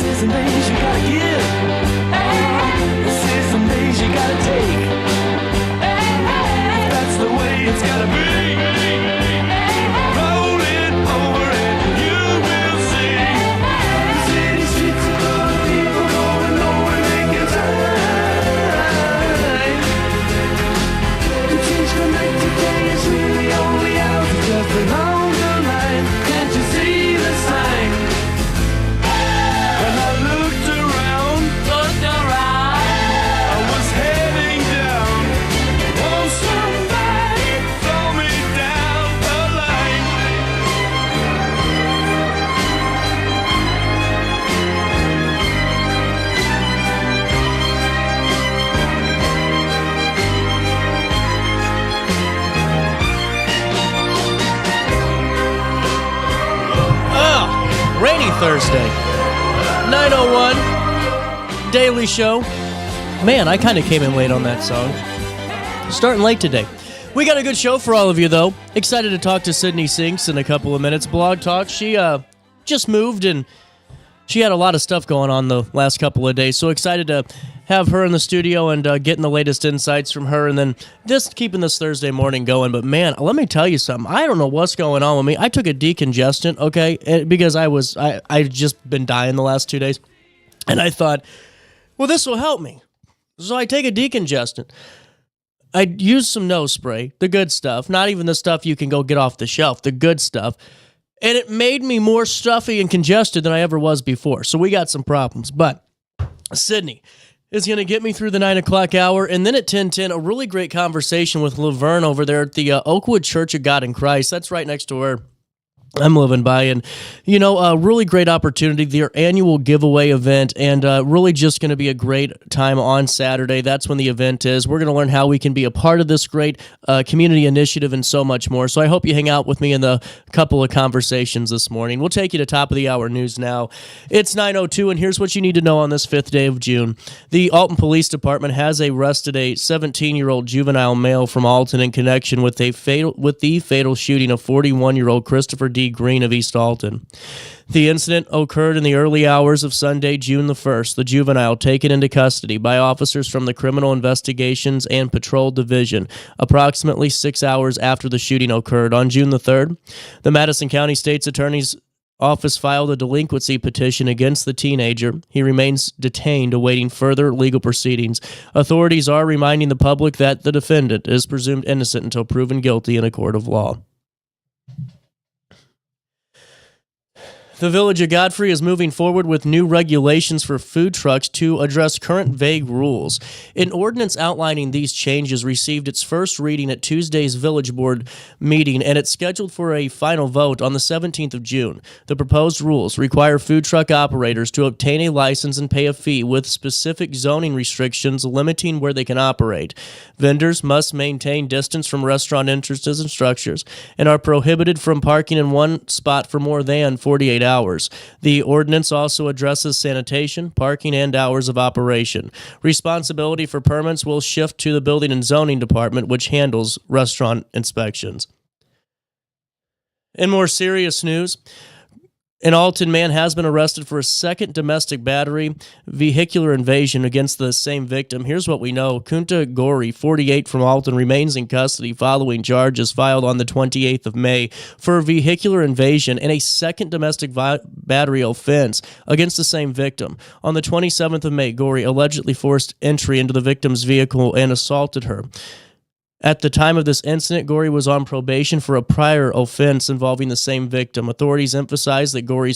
There's some things you gotta give. There's some things you gotta take. That's the way it's gotta be. Roll it over and you will see. The city streets are full of people going nowhere, making time. The change from night to day is really only out just along the line. Can't you see the sign? When I looked around, I was heading down. Won't somebody throw me down the line? Rainy Thursday, 9:01, Daily Show. Man, I kind of came in late on that song. Starting late today. We got a good show for all of you, though. Excited to talk to Sydney Sinks in a couple of minutes. Blog Talk. She just moved, and she had a lot of stuff going on the last couple of days, so excited to have her in the studio and getting the latest insights from her, and then just keeping this Thursday morning going. But man, let me tell you something. I don't know what's going on with me. I took a decongestant, okay, because I've just been dying the last 2 days, and I thought, well, this will help me. So I take a decongestant. I use some nose spray, the good stuff, not even the stuff you can go get off the shelf, the good stuff. And it made me more stuffy and congested than I ever was before. So we got some problems. But Sydney is going to get me through the 9 o'clock hour. And then at 10:10, a really great conversation with Lavern over there at the Oakwood Church of God in Christ. That's right next to where I'm living by, and a really great opportunity, their annual giveaway event, and really just going to be a great time on Saturday. That's when the event is. We're going to learn how we can be a part of this great community initiative and so much more. So I hope you hang out with me in the couple of conversations this morning. We'll take you to top of the hour news now. It's 9:02, and here's what you need to know on this 5th day of June. The Alton Police Department has arrested a 17-year-old juvenile male from Alton in connection with the fatal shooting of 41-year-old Christopher D. Green of East Alton. The incident occurred in the early hours of Sunday, June the 1st. The juvenile taken into custody by officers from the Criminal Investigations and Patrol Division approximately 6 hours after the shooting occurred. On June the 3rd, the Madison County State's Attorney's Office filed a delinquency petition against the teenager. He remains detained awaiting further legal proceedings. Authorities are reminding the public that the defendant is presumed innocent until proven guilty in a court of law. The Village of Godfrey is moving forward with new regulations for food trucks to address current vague rules. An ordinance outlining these changes received its first reading at Tuesday's Village Board meeting, and it's scheduled for a final vote on the 17th of June. The proposed rules require food truck operators to obtain a license and pay a fee with specific zoning restrictions limiting where they can operate. Vendors must maintain distance from restaurant entrances and structures and are prohibited from parking in one spot for more than 48 hours. The ordinance also addresses sanitation, parking, and hours of operation. Responsibility for permits will shift to the Building and Zoning Department, which handles restaurant inspections. In more serious news, an Alton man has been arrested for a second domestic battery vehicular invasion against the same victim. Here's what we know. Kunta Gori, 48, from Alton, remains in custody following charges filed on the 28th of May for vehicular invasion and a second domestic battery offense against the same victim. On the 27th of May, Gori allegedly forced entry into the victim's vehicle and assaulted her. At the time of this incident, Gori was on probation for a prior offense involving the same victim. Authorities emphasize that Gori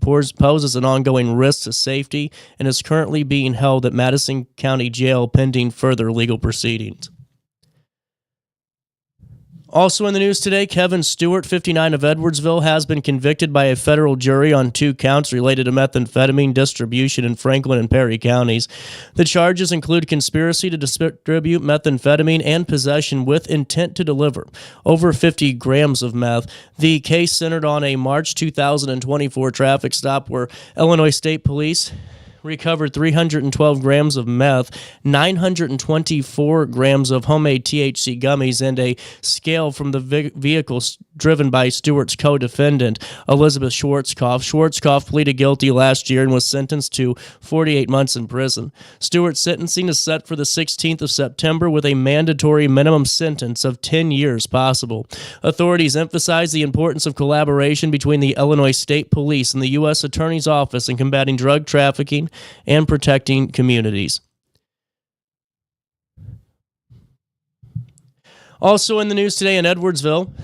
poses an ongoing risk to safety and is currently being held at Madison County Jail pending further legal proceedings. Also in the news today, Kevin Stewart, 59, of Edwardsville, has been convicted by a federal jury on 2 counts related to methamphetamine distribution in Franklin and Perry counties. The charges include conspiracy to distribute methamphetamine and possession with intent to deliver over 50 grams of meth. The case centered on a March 2024 traffic stop where Illinois State Police recovered 312 grams of meth, 924 grams of homemade THC gummies, and a scale from the vehicle driven by Stewart's co-defendant, Elizabeth Schwarzkopf. Schwarzkopf pleaded guilty last year and was sentenced to 48 months in prison. Stewart's sentencing is set for the 16th of September with a mandatory minimum sentence of 10 years possible. Authorities emphasize the importance of collaboration between the Illinois State Police and the U.S. Attorney's Office in combating drug trafficking and protecting communities. Also in the news today in Edwardsville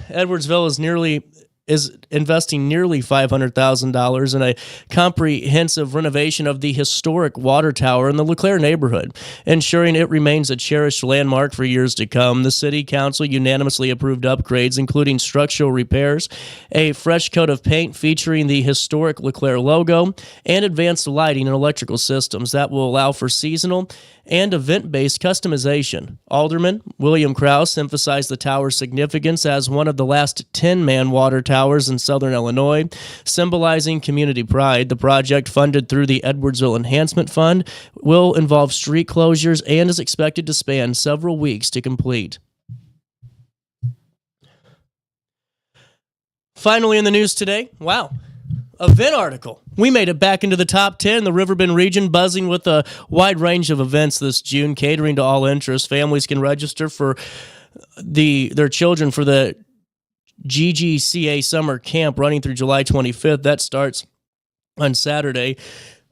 is investing nearly $500,000 in a comprehensive renovation of the historic water tower in the LeClaire neighborhood, ensuring it remains a cherished landmark for years to come. The city council unanimously approved upgrades, including structural repairs, a fresh coat of paint featuring the historic LeClaire logo, and advanced lighting and electrical systems that will allow for seasonal and event-based customization. Alderman William Krause emphasized the tower's significance as one of the last 10-man water towers in southern Illinois, symbolizing community pride. The project, funded through the Edwardsville Enhancement Fund, will involve street closures and is expected to span several weeks to complete. Finally in the news today, event article. We made it back into the top 10. The Riverbend region buzzing with a wide range of events this June, catering to all interests. Families can register for their children for the GGCA summer camp running through July 25th. That starts on Saturday,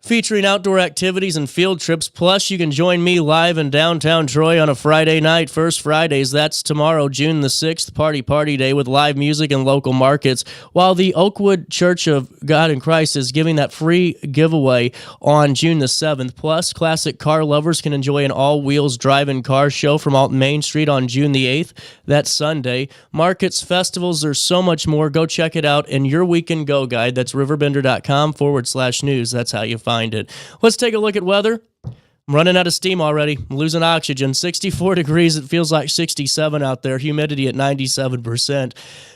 featuring outdoor activities and field trips. Plus, you can join me live in downtown Troy on a Friday night. First Fridays, that's tomorrow, June the 6th, Party Day with live music and local markets, while the Oakwood Church of God in Christ is giving that free giveaway on June the 7th. Plus, classic car lovers can enjoy an all-wheels drive-in car show from Alton Main Street on June the 8th. That's Sunday. Markets, festivals, there's so much more. Go check it out in your weekend go guide. That's RiverBender.com/news. That's how you find it. Let's take a look at weather. I'm running out of steam already. I'm losing oxygen. 64 degrees. It feels like 67 out there. Humidity at 97%.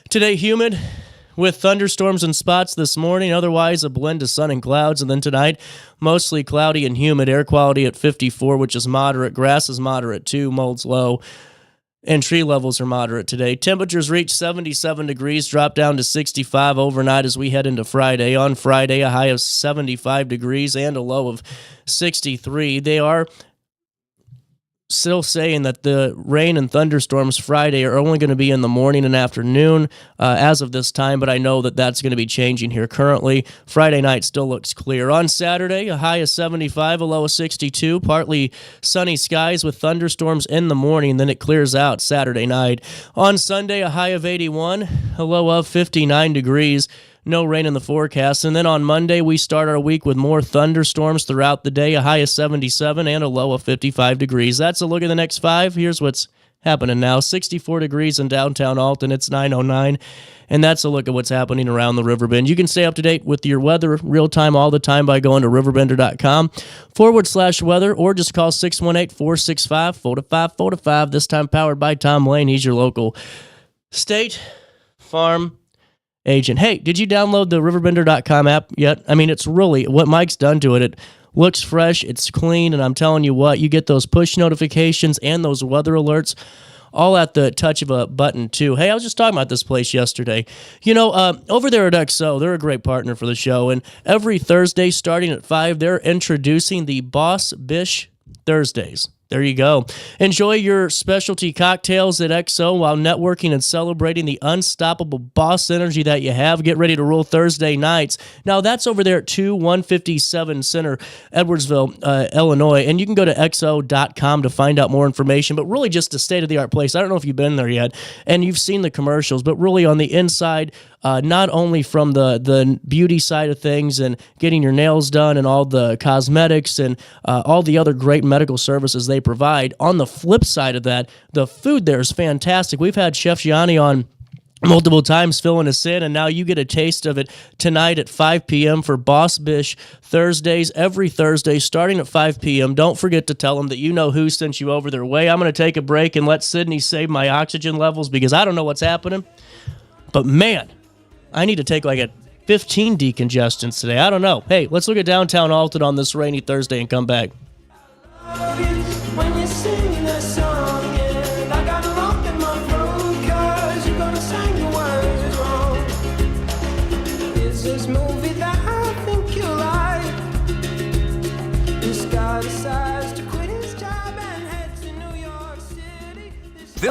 Today, humid with thunderstorms and spots this morning. Otherwise, a blend of sun and clouds. And then tonight, mostly cloudy and humid. Air quality at 54, which is moderate. Grass is moderate too. Mold's low. And tree levels are moderate today. Temperatures reach 77 degrees, drop down to 65 overnight as we head into Friday. On Friday, a high of 75 degrees and a low of 63. They are still saying that the rain and thunderstorms Friday are only going to be in the morning and afternoon as of this time, but I know that that's going to be changing here currently. Friday night still looks clear. On Saturday, a high of 75, a low of 62, partly sunny skies with thunderstorms in the morning, then it clears out Saturday night. On Sunday, a high of 81, a low of 59 degrees. No rain in the forecast. And then on Monday, we start our week with more thunderstorms throughout the day, a high of 77 and a low of 55 degrees. That's a look at the next 5. Here's what's happening now. 64 degrees in downtown Alton. It's 9:09. And that's a look at what's happening around the Riverbend. You can stay up to date with your weather real time all the time by going to RiverBender.com/weather or just call 618-465-4545. This time powered by Tom Lane. He's your local State Farm agent. Hey, did you download the RiverBender.com app yet? I mean, it's really, what Mike's done to it, it looks fresh, it's clean, and I'm telling you what, you get those push notifications and those weather alerts all at the touch of a button, too. Hey, I was just talking about this place yesterday. You know, over there at XO, they're a great partner for the show, and every Thursday starting at 5, they're introducing the Boss Bish Thursdays. There you go. Enjoy your specialty cocktails at XO while networking and celebrating the unstoppable boss energy that you have. Get ready to rule Thursday nights. Now, that's over there at 2157 Center, Edwardsville, Illinois. And you can go to XO.com to find out more information. But really just a state-of-the-art place. I don't know if you've been there yet and you've seen the commercials, but really on the inside, not only from the beauty side of things and getting your nails done and all the cosmetics and all the other great medical services they provide. On the flip side of that, the food there is fantastic. We've had Chef Gianni on multiple times filling us in, and now you get a taste of it tonight at 5 p.m. for Boss Bish Thursdays, every Thursday starting at 5 p.m. Don't forget to tell them that you know who sent you over their way. I'm going to take a break and let Sydney save my oxygen levels because I don't know what's happening. But man, I need to take like a 15 decongestants today. I don't know. Hey, let's look at downtown Alton on this rainy Thursday and come back. When you sing that song again, I got a lump in my throat, 'cause you're gonna sing the words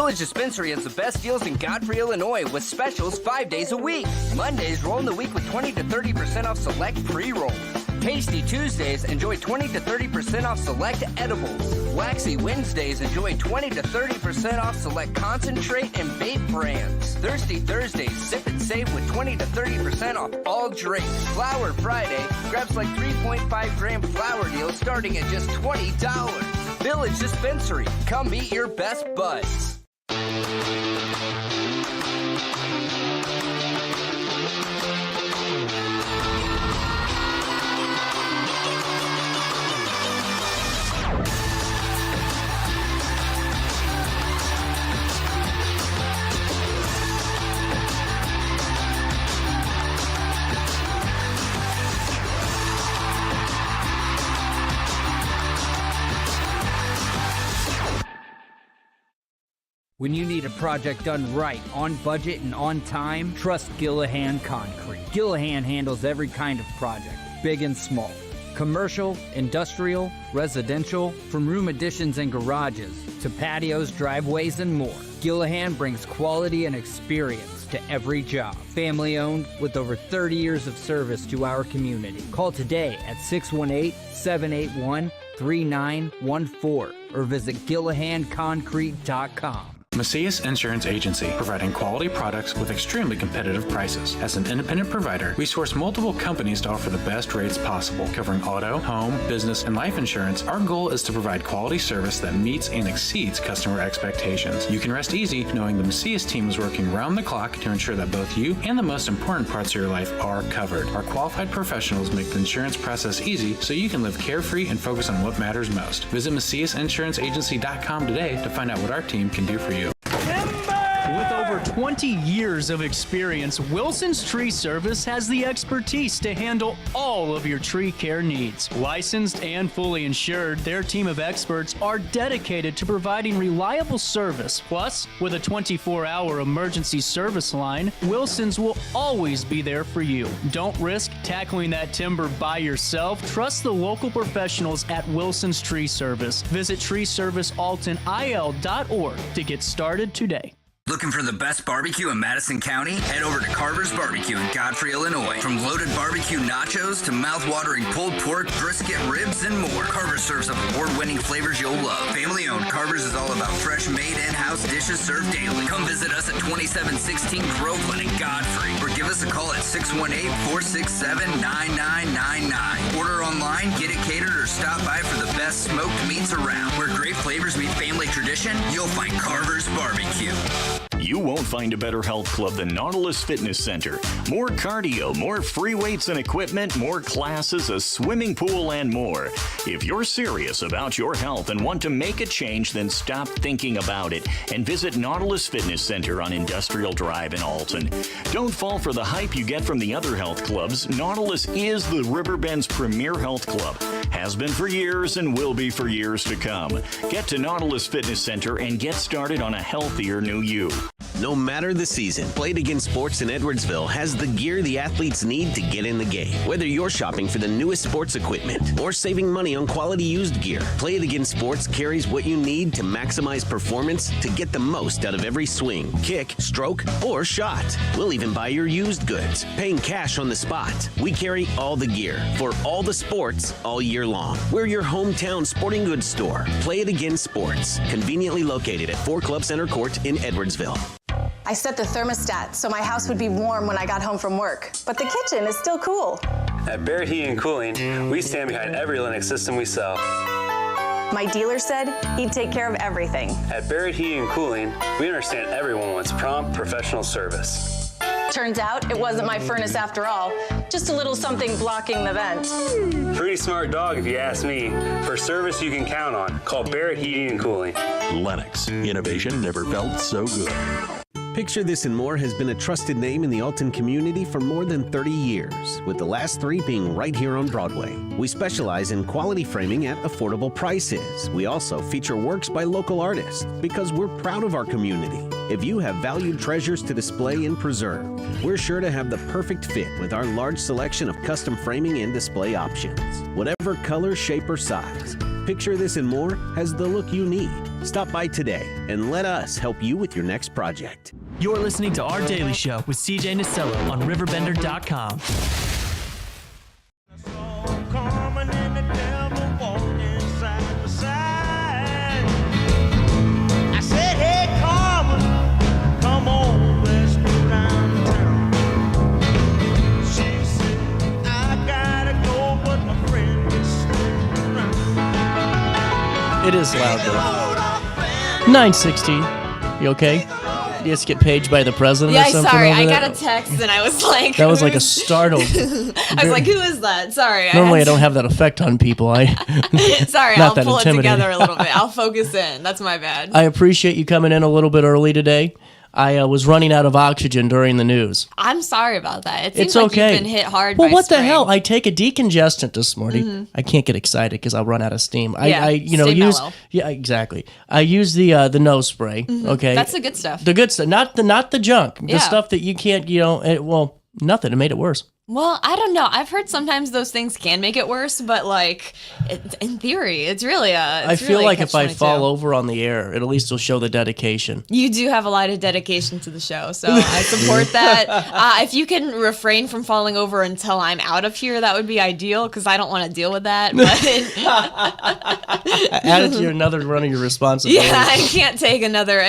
Village Dispensary has the best deals in Godfrey, Illinois, with specials 5 days a week. Mondays, roll in the week with 20 to 30% off select pre-rolls. Tasty Tuesdays, enjoy 20 to 30% off select edibles. Waxy Wednesdays, enjoy 20 to 30% off select concentrate and vape brands. Thirsty Thursdays, sip and save with 20 to 30% off all drinks. Flower Friday, grab like 3.5 gram flower deals starting at just $20. Village Dispensary, come meet your best buds. When you need a project done right, on budget, and on time, trust Gillahan Concrete. Gillahan handles every kind of project, big and small. Commercial, industrial, residential, from room additions and garages to patios, driveways, and more. Gillahan brings quality and experience to every job. Family owned with over 30 years of service to our community. Call today at 618-781-3914 or visit GillahanConcrete.com. Macias Insurance Agency, providing quality products with extremely competitive prices. As an independent provider, we source multiple companies to offer the best rates possible, covering auto, home, business, and life insurance. Our goal is to provide quality service that meets and exceeds customer expectations. You can rest easy knowing the Macias team is working round the clock to ensure that both you and the most important parts of your life are covered. Our qualified professionals make the insurance process easy so you can live carefree and focus on what matters most. Visit MaciasInsuranceAgency.com today to find out what our team can do for you. With over 20 years of experience, Wilson's Tree Service has the expertise to handle all of your tree care needs. Licensed and fully insured, their team of experts are dedicated to providing reliable service. Plus, with a 24-hour emergency service line, Wilson's will always be there for you. Don't risk tackling that timber by yourself. Trust the local professionals at Wilson's Tree Service. Visit treeservicealtonil.org to get started today. Looking for the best barbecue in Madison County? Head over to Carver's Barbecue in Godfrey, Illinois. From loaded barbecue nachos to mouth-watering pulled pork, brisket, ribs, and more, Carver's serves up award-winning flavors you'll love. Family-owned, Carver's is all about fresh, made in-house dishes served daily. Come visit us at 2716 Groveland in Godfrey, or give us a call at 618-467-9999. Order online, get it catered, or stop by for the best smoked meats around. Where great flavors meet family tradition, you'll find Carver's Barbecue. You won't find a better health club than Nautilus Fitness Center. More cardio, more free weights and equipment, more classes, a swimming pool, and more. If you're serious about your health and want to make a change, then stop thinking about it and visit Nautilus Fitness Center on Industrial Drive in Alton. Don't fall for the hype you get from the other health clubs. Nautilus is the Riverbend's premier health club. Has been for years and will be for years to come. Get to Nautilus Fitness Center and get started on a healthier new you. No matter the season, Play It Again Sports in Edwardsville has the gear the athletes need to get in the game. Whether you're shopping for the newest sports equipment or saving money on quality used gear, Play It Again Sports carries what you need to maximize performance to get the most out of every swing, kick, stroke, or shot. We'll even buy your used goods, paying cash on the spot. We carry all the gear for all the sports all year long. We're your hometown sporting goods store. Play It Again Sports, conveniently located at 4 Club Center Court in Edwardsville. I set the thermostat so my house would be warm when I got home from work, but the kitchen is still cool. At Barrett Heating and Cooling, we stand behind every Lennox system we sell. My dealer said he'd take care of everything. At Barrett Heating and Cooling, we understand everyone wants prompt, professional service. Turns out it wasn't my furnace after all, just a little something blocking the vent. Pretty smart dog if you ask me. For service you can count on, call Barrett Heating and Cooling. Lennox, innovation never felt so good. Picture This and More has been a trusted name in the Alton community for more than 30 years, with the last 3 being right here on Broadway. We specialize in quality framing at affordable prices. We also feature works by local artists because we're proud of our community. If you have valued treasures to display and preserve, we're sure to have the perfect fit with our large selection of custom framing and display options. Whatever color, shape, or size, Picture This and More has the look you need. Stop by today and let us help you with your next project. You're listening to Our Daily Show with CJ Nasello on RiverBender.com. It is loud, though. 9:60. You okay? You just get paged by the president or something? Sorry. over I there? got a text and I was like... That was like a startled... I was like, who is that? Sorry. Normally I don't have that effect on people. Sorry, I'll pull it together a little bit. I'll focus in. That's my bad. I appreciate you coming in a little bit early today. I was running out of oxygen during the news. I'm sorry about that. It seems It's like okay. you've been hit hard Well, by what spring. the hell? I take a decongestant this morning. Mm-hmm. I can't get excited because I'll run out of steam. Yeah, I stay use mellow. Yeah, exactly. I use the nose spray. Okay, That's the good stuff. the good stuff, not the junk. The Yeah. stuff that you can't. Nothing. It made it worse. Well, I don't know. I've heard sometimes those things can make it worse, but in theory, it's really I feel like if I fall over on the air, it at least will show the dedication. You do have a lot of dedication to the show, so I support that. If you can refrain from falling over until I'm out of here, that would be ideal because I don't want to deal with that. But Add it to another one of your responsibilities. yeah, I can't take another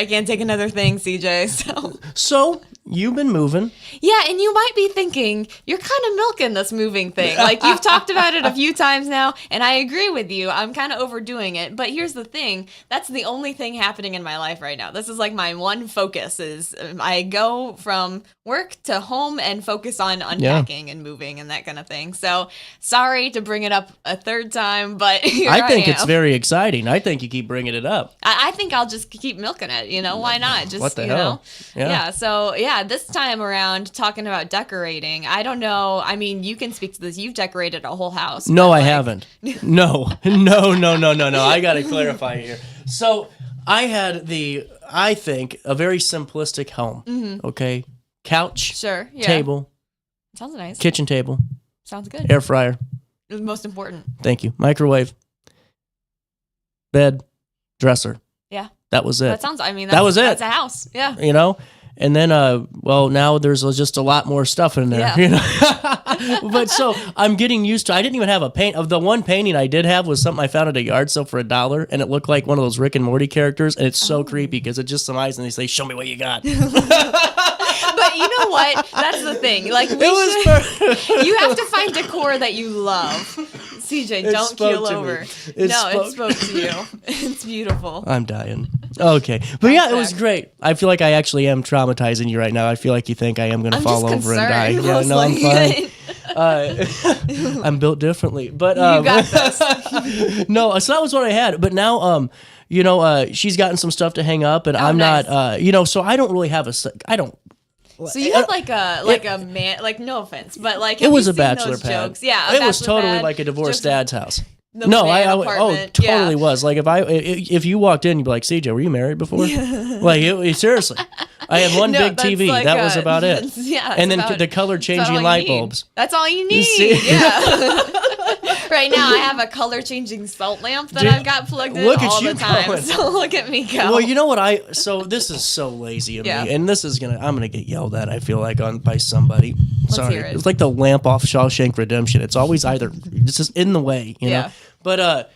thing, CJ. So you've been moving. Yeah, and you might be thinking, you're kind of milking this moving thing. Like, you've talked about it a few times now, and I agree with you. I'm kind of overdoing it. But here's the thing. That's the only thing happening in my life right now. This is like my one focus is I go from work to home and focus on unpacking and moving and that kind of thing. So, sorry to bring it up a third time, but here I think am. it's very exciting. I think you keep bringing it up. I think I'll just keep milking it, why not? Just, What the you hell? know? Yeah, so, this time around, talking about decorating, I don't know, I mean, you can speak to this, you've decorated a whole house. No, I haven't. No. I got to clarify here. So, I had I think, a very simplistic home, okay? Couch, Sure, yeah. table, Sounds nice. kitchen table, Sounds good. air fryer, The most important. thank you, microwave, bed, dresser. Yeah. That was it. That was it. That's a house, yeah. And then, now there's just a lot more stuff in there, Yeah. But so I'm getting used to. I didn't even have a paint. Of the one painting I did have was something I found at a yard sale for $1, and it looked like one of those Rick and Morty characters, and it's so creepy because it's just some eyes, and they say, "Show me what you got." But you know what? That's the thing. Like, you have to find decor that you love. CJ, don't keel over. It spoke to you. It's beautiful. I'm dying. Okay. But yeah, it was great. I feel like I actually am traumatizing you right now. I feel like you think I am going to fall over and die. Yeah, no, I'm fine. I'm built differently. But you got this. no, so that was what I had. But now, she's gotten some stuff to hang up, and I'm nice. not, so I don't really have I don't. So you have a man, no offense, but It was a bachelor pad. Jokes? Yeah, it was totally like a divorced dad's house. Apartment. Totally was. Like if you walked in, you'd be like, CJ, were you married before? Seriously. I had one big TV. That was about it. Yeah. And then the color changing light bulbs. That's all you need. Yeah. Right now, I have a color changing salt lamp that I've got plugged in all the time. Going. So look at me go. Well, you know what so this is so lazy of me, and this is I'm gonna get yelled at. I feel like by somebody. Sorry, hear it. It's like the lamp off Shawshank Redemption. It's always it's just in the way, you know. But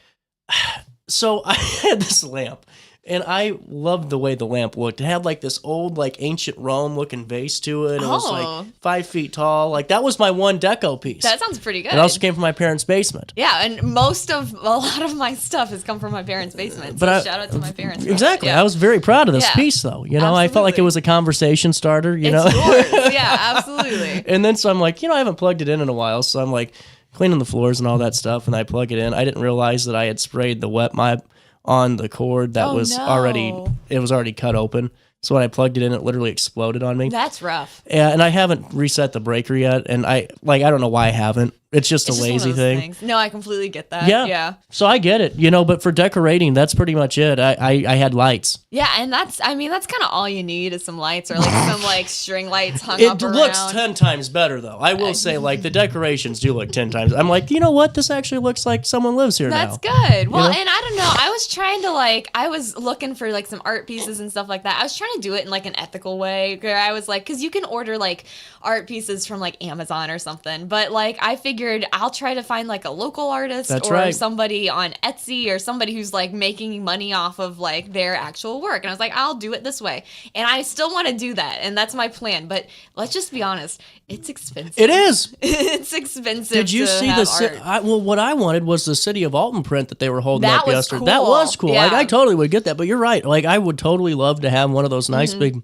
so I had this lamp, and I loved the way the lamp looked. It had like this old, ancient Rome looking vase to it. It was like 5 feet tall. Like that was my one deco piece. That sounds pretty good. It also came from my parents' basement. Yeah, and a lot of my stuff has come from my parents' basement. So shout out to my parents. Exactly. I was very proud of this piece, though. I felt like it was a conversation starter. It's yours. Yeah, absolutely. And then so I'm like, I haven't plugged it in a while, so I'm like cleaning the floors and all that stuff, and I plug it in. I didn't realize that I had sprayed the wet mop on the cord that was already cut open. So when I plugged it in, it literally exploded on me. That's rough. Yeah, and I haven't reset the breaker yet, and I don't know why I haven't. It's just It's a just one of lazy those thing. things. No, I completely get that. Yeah. Yeah. So I get it, but for decorating, that's pretty much it. I had lights. Yeah, and that's kind of all you need is some lights or like some like string lights hung up It around. looks 10 times better, though. I will say, like, the decorations do look 10 times. I'm like, you know what? This actually looks like someone lives here now. That's good. Well, know? and I don't know. I was trying to I was looking for like some art pieces and stuff like that. I was trying to do it in like an ethical way where I was like, because you can order like art pieces from like Amazon or something. But like, I figured I'll try to find like a local artist somebody on Etsy or somebody who's like making money off of like their actual work. And I was like, I'll do it this way. And I still want to do that. And that's my plan. But let's just be honest. It's expensive. It is. It's expensive. Did you see what I wanted was the City of Alton print that they were holding up yesterday. Cool. That was cool. Yeah. Like, I totally would get that. But you're right. Like, I would totally love to have one of those nice big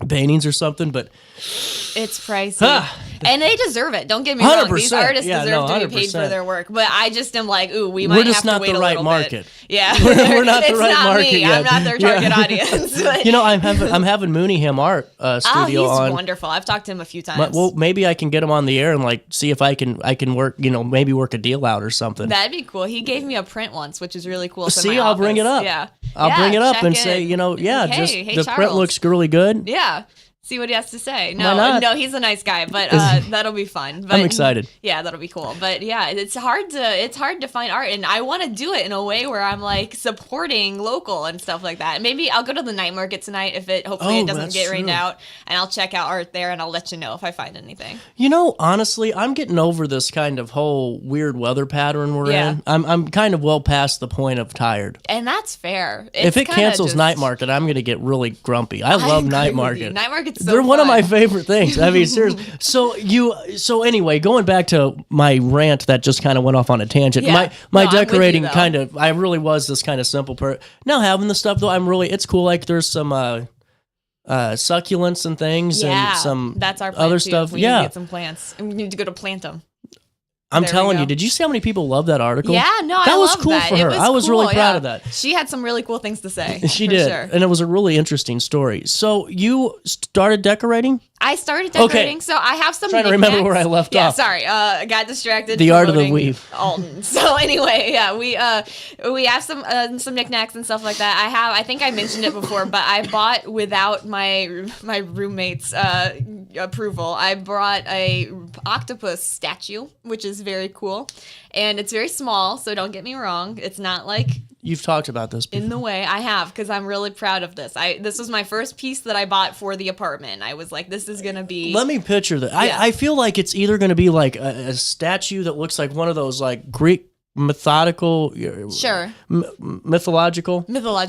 paintings or something. But it's pricey. And they deserve it. Don't get me wrong. These artists deserve to be paid for their work. But I just am like, ooh, we might have to wait a little bit. We're just not the right market. Yeah. We're not the right market me. yet. I'm not their target audience. But I'm having Mooneyham Art Studio on. Oh, he's wonderful. I've talked to him a few times. Well, maybe I can get him on the air and like see if I can work, maybe work a deal out or something. That'd be cool. He gave me a print once, which is really cool. See, I'll bring it up. Yeah. I'll bring it up and say, hey, the Charles. print looks really good. Yeah. See what he has to say. Why not? No, he's a nice guy, but that'll be fun. But, I'm excited. Yeah, that'll be cool. But yeah, it's hard to find art, and I want to do it in a way where I'm like supporting local and stuff like that. Maybe I'll go to the night market tonight if it doesn't get rained out, and I'll check out art there, and I'll let you know if I find anything. Honestly, I'm getting over this kind of whole weird weather pattern we're in. I'm kind of well past the point of tired. And that's fair. If it cancels night market, I'm going to get really grumpy. I love night market. Night market's They're one of my favorite things. I mean, seriously. So anyway, going back to my rant that just kind of went off on a tangent. Yeah. My decorating I really was this kind of simple person. Now having the stuff though, it's cool. Like there's some succulents and things and some that's our other too. stuff. We need to get some plants. And we need to go to plant them. I'm telling you, did you see how many people love that article? Yeah, no, that I was love cool that. for her. I was really proud of that. She had some really cool things to say. She did, sure. and it was a really interesting story. So you started decorating? I started decorating, so I have some. Trying to remember where I left off. Yeah, sorry, I got distracted. The art of the weave. Alton. So anyway, yeah, we have some knickknacks and stuff like that. I think I mentioned it before, but I bought without my roommate's approval. I brought a octopus statue, which is very cool, and it's very small. So don't get me wrong, it's not like. You've talked about this before. In the way, I have, because I'm really proud of this. This was my first piece that I bought for the apartment. I was like, this is going to be... Let me picture that. Yeah. I feel like it's either going to be like a statue that looks like one of those like Greek mythological... Sure. Mythological?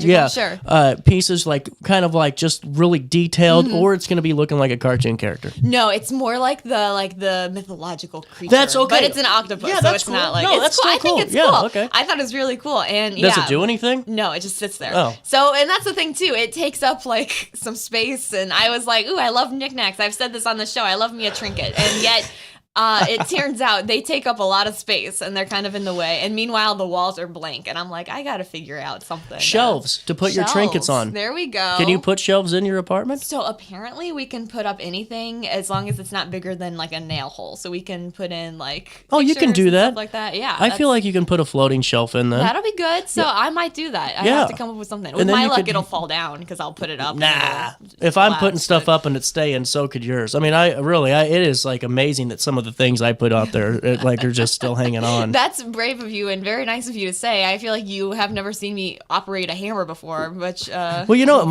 Yeah, sure. Pieces like kind of like just really detailed, or it's going to be looking like a cartoon character. No, it's more like the mythological creature. That's okay. But it's an octopus, yeah, so that's it's cool. not like... No, it's that's cool. still I think cool. it's Yeah, cool. okay. I thought it was really cool. And Does it do anything? No, it just sits there. Oh. So, and that's the thing too. It takes up like some space, and I was like, ooh, I love knickknacks. I've said this on the show. I love me a trinket. And yet... it turns out they take up a lot of space and they're kind of in the way. And meanwhile, the walls are blank. And I'm like, I got to figure out something. Shelves to put your trinkets on. There we go. Can you put shelves in your apartment? So apparently we can put up anything as long as it's not bigger than like a nail hole. So we can put in like you can do that. Stuff like that. Yeah. I feel like you can put a floating shelf in there. That'll be good. So I might do that. I have to come up with something. With my luck, it'll fall down because I'll put it up. Nah. If I'm putting stuff up and it's staying, so could yours. I mean, it is like amazing that some of the things I put out there like are just still hanging on. That's brave of you and very nice of you to say. I feel like you have never seen me operate a hammer before, which well, you know,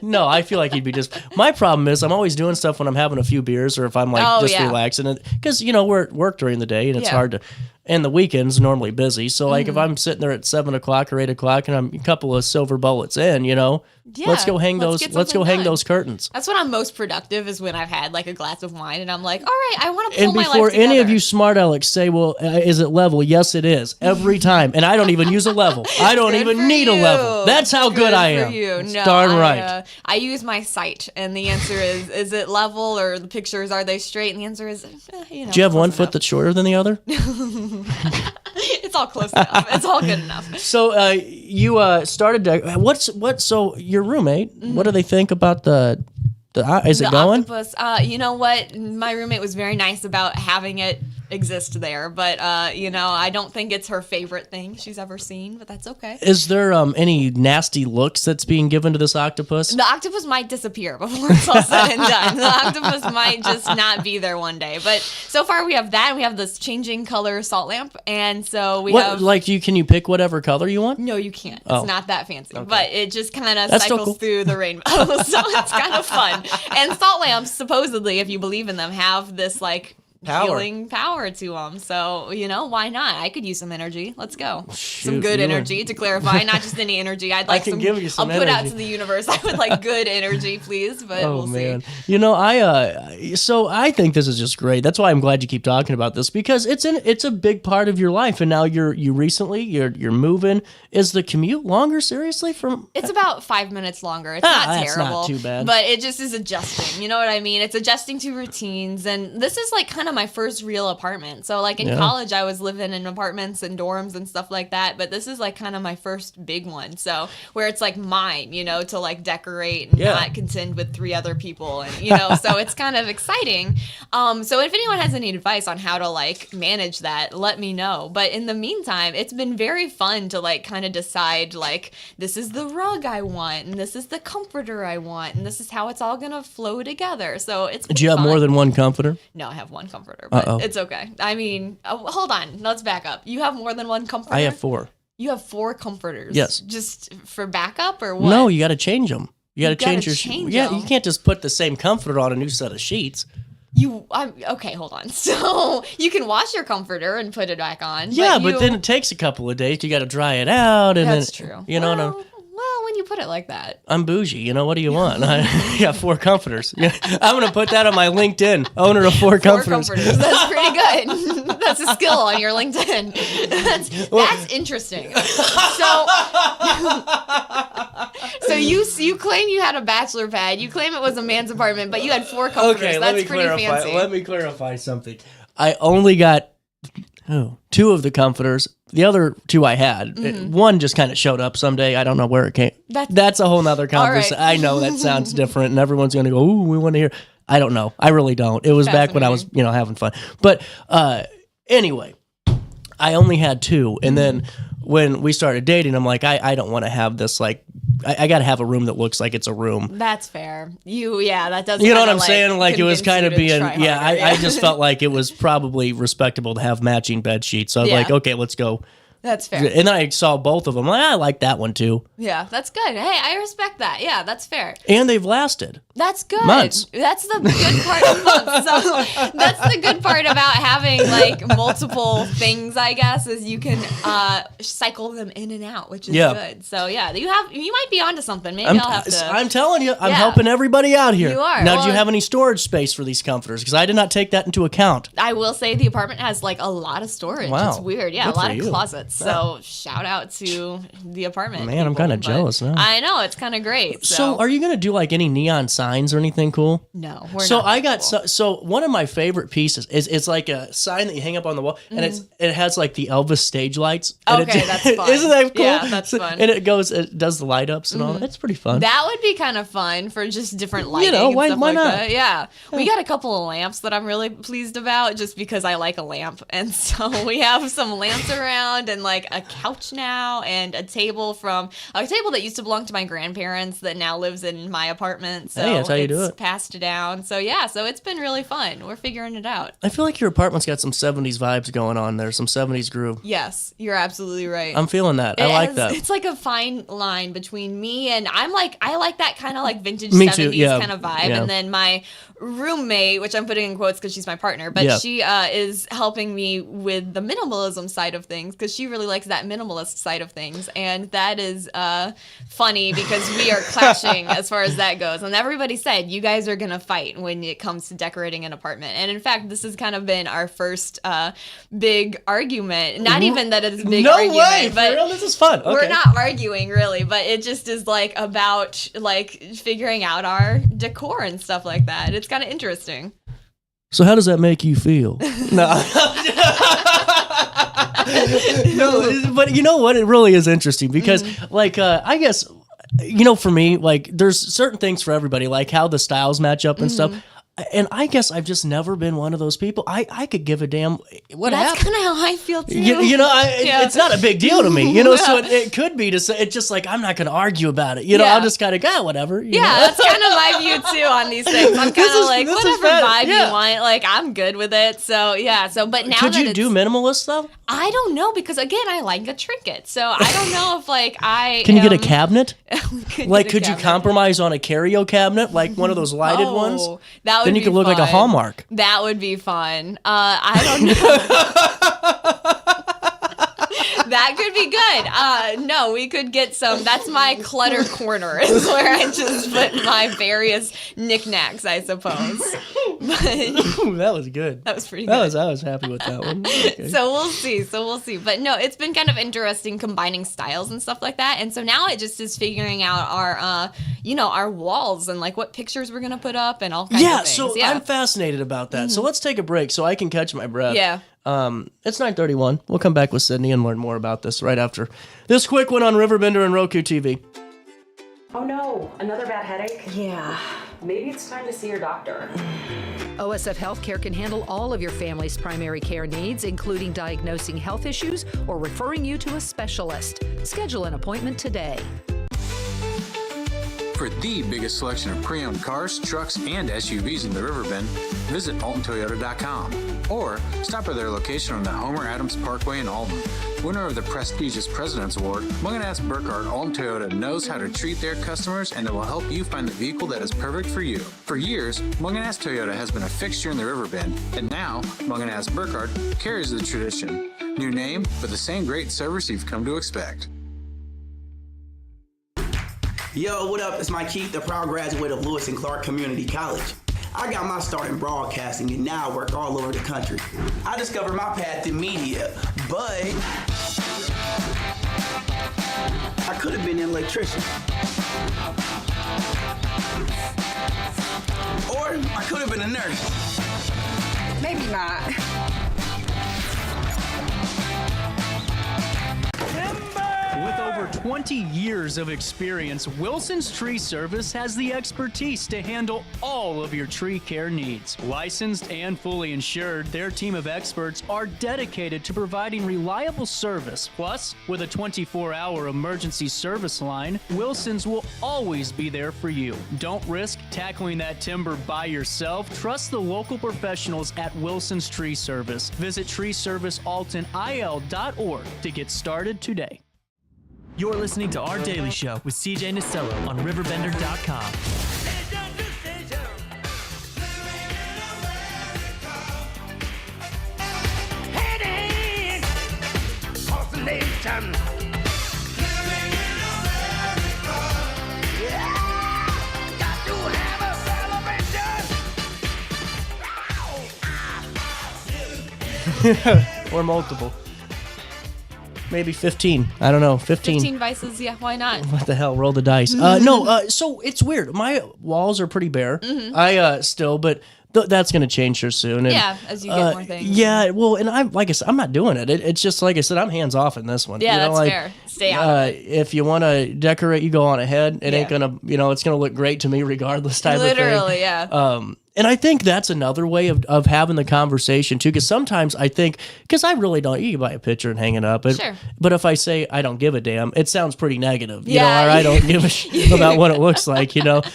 no, I feel like you'd be just. My problem is I'm always doing stuff when I'm having a few beers or if I'm like relaxing, because we're at work during the day and it's hard to. And the weekend's normally busy, so like if I'm sitting there at 7 o'clock or 8 o'clock and I'm a couple of silver bullets in, let's go hang those curtains. That's when I'm most productive, is when I've had like a glass of wine and I'm like, all right, I want to pull and my life before together. any of you smart Alex say, well, is it level? Yes, it is every time, and I don't even use a level. I don't even need a level. That's how good I am. It's darn right. I use my sight, and the answer is it level, or the pictures, are they straight? And the answer is, Do you have one foot that's shorter than the other? It's all close enough. It's all good enough. So you started. So your roommate? What do they think about the? Is it going? Octopus. You know what? My roommate was very nice about having it exist there. But, you know, I don't think it's her favorite thing she's ever seen, but that's okay. Is there any nasty looks that's being given to this octopus? The octopus might disappear before it's all said and done. The octopus might just not be there one day. But so far we have that, and we have this changing color salt lamp, and so we have... Like, can you pick whatever color you want? No, you can't. Oh. It's not that fancy. Okay. But it just kind of That's cycles still cool. through the rainbow. So it's kind of fun. And salt lamps, supposedly, if you believe in them, have this, like... healing power to them. So, you know, why not? I could use some energy. Let's go. Some good energy, to clarify. Not just any energy. I'd like give you some I'll put out energy. to the universe. I would like good energy, please. But we'll see. You know, so I think this is just great. That's why I'm glad you keep talking about this, because it's a big part of your life. And now you're moving. Is the commute longer? Seriously, from it's about 5 minutes longer. It's not that's terrible. not too bad. But it just is adjusting. You know what I mean? It's adjusting to routines. And this is like kind of my first real apartment. So like in college, I was living in apartments and dorms and stuff like that. But this is like kind of my first big one. So where it's like mine, you know, to like decorate and not contend with 3 other people. And, you know, so it's kind of exciting. So if anyone has any advice on how to like manage that, let me know. But in the meantime, it's been very fun to like kind of decide like, this is the rug I want, and this is the comforter I want, and this is how it's all going to flow together. So it's Do you have more than one comforter? No, I have one comforter, but it's okay. I mean, hold on. Let's back up. You have more than one comforter? I have 4. You have 4 comforters? Yes. Just for backup or what? No, you got to change them. You got to change your change Yeah, them. you can't just put the same comforter on a new set of sheets. Okay, hold on. So you can wash your comforter and put it back on. Yeah, but then it takes a couple of days. You got to dry it out, and That's then true. You know, Well, when you put it like that. I'm bougie. You know, what do you want? I got 4 comforters. I'm going to put that on my LinkedIn. Owner of 4 comforters. 4 comforters. That's pretty good. That's a skill on your LinkedIn. That's interesting. So you claim you had a bachelor pad. You claim it was a man's apartment, but you had 4 comforters. Okay, That's pretty fancy. Let me clarify something. I only got 2 of the comforters. The other 2 I had. One just kind of showed up someday. I don't know where it came. That's a whole nother conversation. Right. I know that sounds different, and everyone's going to go, "Ooh, we want to hear." I don't know. I really don't. It was back when I was, having fun. But anyway, I only had 2, and then when we started dating, I'm like, I don't want to have this like. I got to have a room that looks like it's a room. That's fair. That does. You know what I'm saying? Like, it was kind of being, I just felt like it was probably respectable to have matching bed sheets. So I was like, okay, let's go. That's fair. And then I saw both of them. I like that one too. Yeah, that's good. Hey, I respect that. Yeah, that's fair. And they've lasted. That's good. Months. That's the good part of months. So that's the good part about having like multiple things, I guess, is you can cycle them in and out, which is good. So you might be onto something. Maybe I'll have to. I'm telling you, I'm helping everybody out here. You are. Now, do you have any storage space for these comforters? Because I did not take that into account. I will say the apartment has like a lot of storage. Wow. It's weird. Yeah, Good a lot for of you. closets. So shout out to the apartment. Man, I'm kind of jealous now. I know, it's kind of great. So are you going to do like any neon signs or anything cool? No, we're not. I got so one of my favorite pieces is it's like a sign that you hang up on the wall, and it has like the Elvis stage lights. Okay, that's fun. Isn't that cool? Yeah, that's fun. And it does the light ups and all. That's pretty fun. That would be kind of fun for just different lighting. why and stuff not? That. Yeah, we got a couple of lamps that I'm really pleased about, just because I like a lamp, and so we have some lamps around, and like a couch now, and a table that used to belong to my grandparents that now lives in my apartment. So that's how you do it's it. passed down. So yeah, so it's been really fun. We're figuring it out. I feel like your apartment's got some 70s vibes going on there, some 70s groove. Yes, you're absolutely right. I'm feeling that. I like that. It's like a fine line between me and I like that kind of like vintage Me 70s too, yeah, kind of vibe. yeah. And then my roommate, which I'm putting in quotes because she's my partner, but she is helping me with the minimalism side of things because she really likes that minimalist side of things. And that is funny because we are clashing as far as that goes. And everybody said, you guys are going to fight when it comes to decorating an apartment. And in fact, this has kind of been our first big argument. Not even that it's a big argument. Way, but for real? This is fun. Okay. We're not arguing really, but it just is like about like figuring out our decor and stuff like that. It's kind of interesting. So how does that make you feel? No. No, but you know what? It really is interesting because, like, I guess, for me, like, there's certain things for everybody, like how the styles match up and stuff. And I guess I've just never been one of those people. I could give a damn what happened. That's kind of how I feel too. It's not a big deal to me, So it could be to say, it's just like, I'm not going to argue about it. I'll just kind of go, whatever. That's kind of my view too on these things. I'm kind of like, whatever vibe you want, like, I'm good with it. So, but now could you do minimalist though? I don't know, because again, I like a trinket. So I don't know if like Can you get a cabinet? Could you compromise on a curio cabinet, like one of those lighted ones? That would then you could look like a Hallmark. That would be fun. I don't know. That could be good. No, we could get some. That's my clutter corner, is where I just put my various knickknacks, I suppose. Ooh, that was good. That was pretty good. I was happy with that one. Okay. So we'll see. But no, it's been kind of interesting combining styles and stuff like that. And so now it just is figuring out our walls and like what pictures we're gonna put up and all kinds of things. So I'm fascinated about that. So let's take a break so I can catch my breath. Yeah. It's 9:31. We'll come back with Sydney and learn more about this right after this quick one on Riverbender and Roku TV. Oh no, another bad headache? Yeah. Maybe it's time to see your doctor. OSF Healthcare can handle all of your family's primary care needs, including diagnosing health issues or referring you to a specialist. Schedule an appointment today. For the biggest selection of pre-owned cars, trucks, and SUVs in the Riverbend, visit AltonToyota.com or stop by their location on the Homer Adams Parkway in Alton. Winner of the prestigious President's Award, Munganast Burkhardt Alton Toyota knows how to treat their customers, and it will help you find the vehicle that is perfect for you. For years, Munganast Toyota has been a fixture in the Riverbend, and now Munganast Burkhardt carries the tradition. New name, but the same great service you've come to expect. Yo, what up? It's Mike Keith, the proud graduate of Lewis and Clark Community College. I got my start in broadcasting and now I work all over the country. I discovered my path in media, but I could have been an electrician. Or I could have been a nurse. Maybe not. With over 20 years of experience, Wilson's Tree Service has the expertise to handle all of your tree care needs. Licensed and fully insured, their team of experts are dedicated to providing reliable service. Plus, with a 24-hour emergency service line, Wilson's will always be there for you. Don't risk tackling that timber by yourself. Trust the local professionals at Wilson's Tree Service. Visit treeservicealtonil.org to get started today. You're listening to Our Daily Show with CJ Nasello on RiverBender.com. Or multiple. Maybe 15. I don't know. 15 vices, yeah, why not? What the hell? Roll the dice. So it's weird. My walls are pretty bare. Mm-hmm. But that's going to change here soon. And, as you get more things. Yeah, well, and like I said, I'm not doing it. It's just, like I said, I'm hands off in this one. Yeah, that's fair. Stay out of it. If you want to decorate, you go on ahead. It ain't going to, it's going to look great to me regardless type of thing. Literally, yeah. And I think that's another way of having the conversation too, because sometimes I think, because I really don't, you can buy a picture and hang it up, but if I say I don't give a damn, it sounds pretty negative, or I don't give a shit about what it looks like, You gotta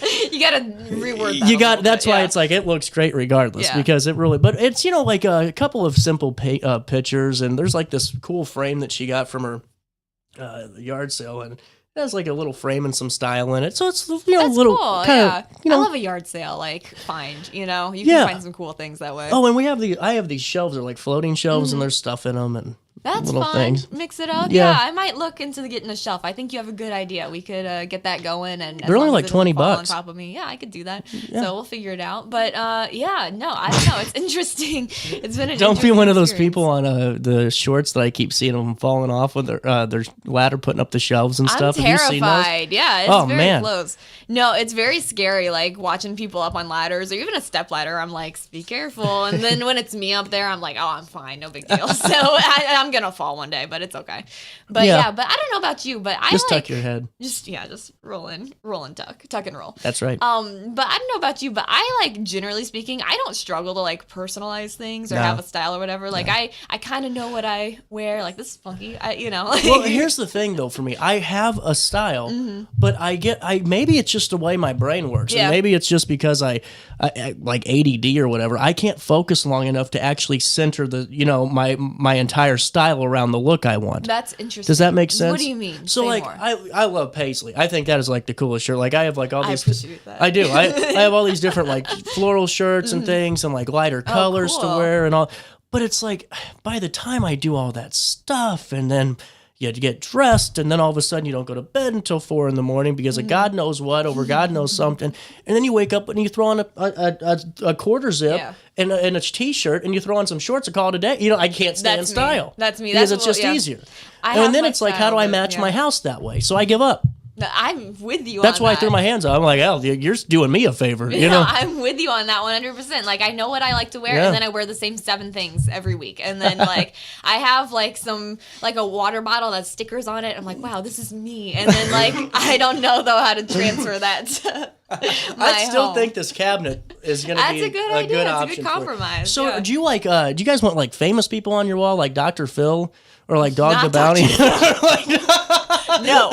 reword that. That's why it's like, it looks great regardless, because it really, but it's, like a couple of simple pictures, and there's like this cool frame that she got from her yard sale, and it has like a little frame and some style in it, so it's That's little cool. kind I of love a yard sale find. You can find some cool things that way. Oh, and I have these shelves. They're like floating shelves, and there's stuff in them, and that's little fun. Things. Mix it up. Yeah, I might look into getting a shelf. I think you have a good idea. We could get that going, and they're only like $20 on top of me. Yeah, I could do that. Yeah. So we'll figure it out. But I don't know. It's interesting. It's been an Don't be one of those people on the shorts that I keep seeing them falling off with their ladder putting up the shelves and stuff. I'm terrified. Yeah, it's very close. No, it's very scary. Like watching people up on ladders or even a step ladder. I'm like, be careful. And then when it's me up there, I'm like, oh, I'm fine, no big deal. So I'm I'm gonna fall one day, but it's okay. But yeah, but I don't know about you, but I just like, tuck your head. Just roll and tuck and roll. That's right. But I don't know about you, but I like, generally speaking, I don't struggle to like personalize things or have a style or whatever. Like I kind of know what I wear. Like, this is funky. Well, here's the thing though. For me, I have a style, but maybe it's just the way my brain works, and maybe it's just because I like ADD or whatever. I can't focus long enough to actually center the my entire style around the look I want. That's interesting. Does that make sense? What do you mean? So Say like more. I love paisley. I think that is like the coolest shirt. Like I have like all these. I appreciate that. I do. I have all these different like floral shirts and things and like lighter colors to wear and all. But it's like by the time I do all that stuff and then you had to get dressed, and then all of a sudden you don't go to bed until 4 a.m. because of God knows what over God knows something, and then you wake up and you throw on a quarter zip and a t-shirt, and you throw on some shorts and call it a day. I can't stay in style. That's me. Because it's just easier. And then it's like, how do I match my house that way? So I give up. I'm with you. That's on why that. I threw my hands up. I'm like, you're doing me a favor. I'm with you on that 100%. Like, I know what I like to wear, and then I wear the same 7 things every week. And then like I have like a water bottle that has stickers on it. I'm like, wow, this is me. And then like I don't know though how to transfer that to I still think this cabinet is going to be a good idea. good It's option. a good compromise. So do you like? Do you guys want like famous people on your wall, like Dr. Phil or like Dog Not the Bounty? No.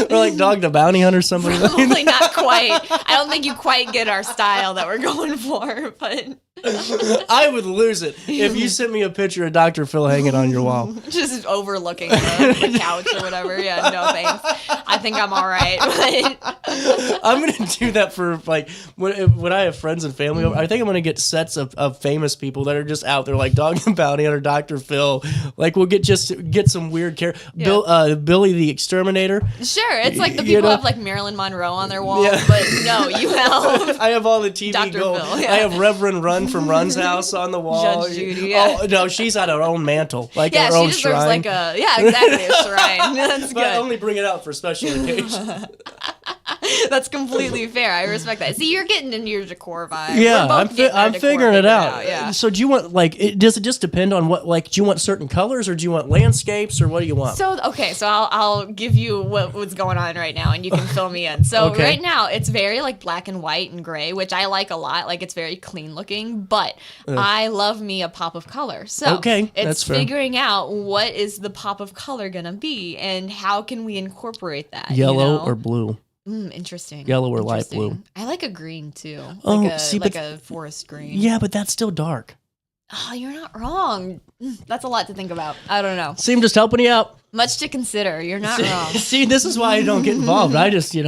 Or like Dog the Bounty Hunter or somebody. Probably not quite. I don't think you quite get our style that we're going for, but I would lose it if you sent me a picture of Dr. Phil hanging on your wall. Just overlooking the couch or whatever. Yeah, no thanks. I think I'm all right. But I'm going to do that for like when I have friends and family over. I think I'm going to get sets of famous people that are just out there, like Dog the Bounty Hunter, Dr. Phil. Like we'll get some weird character. Billy the Exterminator. Sure, it's like the people have like Marilyn Monroe on their wall, but no, you have. I have all the TV Dr. gold. Phil, yeah. I have Reverend Run from Run's house on the wall. Judge Judy, yeah. Oh no, she's at her own mantle, like yeah, her she own deserves shrine. like exactly a shrine. That's But I good. only bring it out for special occasions. That's completely fair. I respect that. See, you're getting into your decor vibe. Yeah, We're both getting our I'm decor figuring it out. Yeah. So do you want does it just depend on what, like, do you want certain colors or do you want landscapes or what do you want? So I'll give you what's going on right now, and you can fill me in. So right now it's very like black and white and gray, which I like a lot. Like it's very clean looking, but I love me a pop of color. So that's it's fair. figuring out what is the pop of color gonna be and how can we incorporate that. Yellow or blue? Interesting. Yellow or light blue? I like a green too. Oh, like a forest green. Yeah, but that's still dark. Oh, you're not wrong. That's a lot to think about. I don't know. See, I'm just helping you out. Much to consider. You're not wrong. See, this is why I don't get involved. I just, sit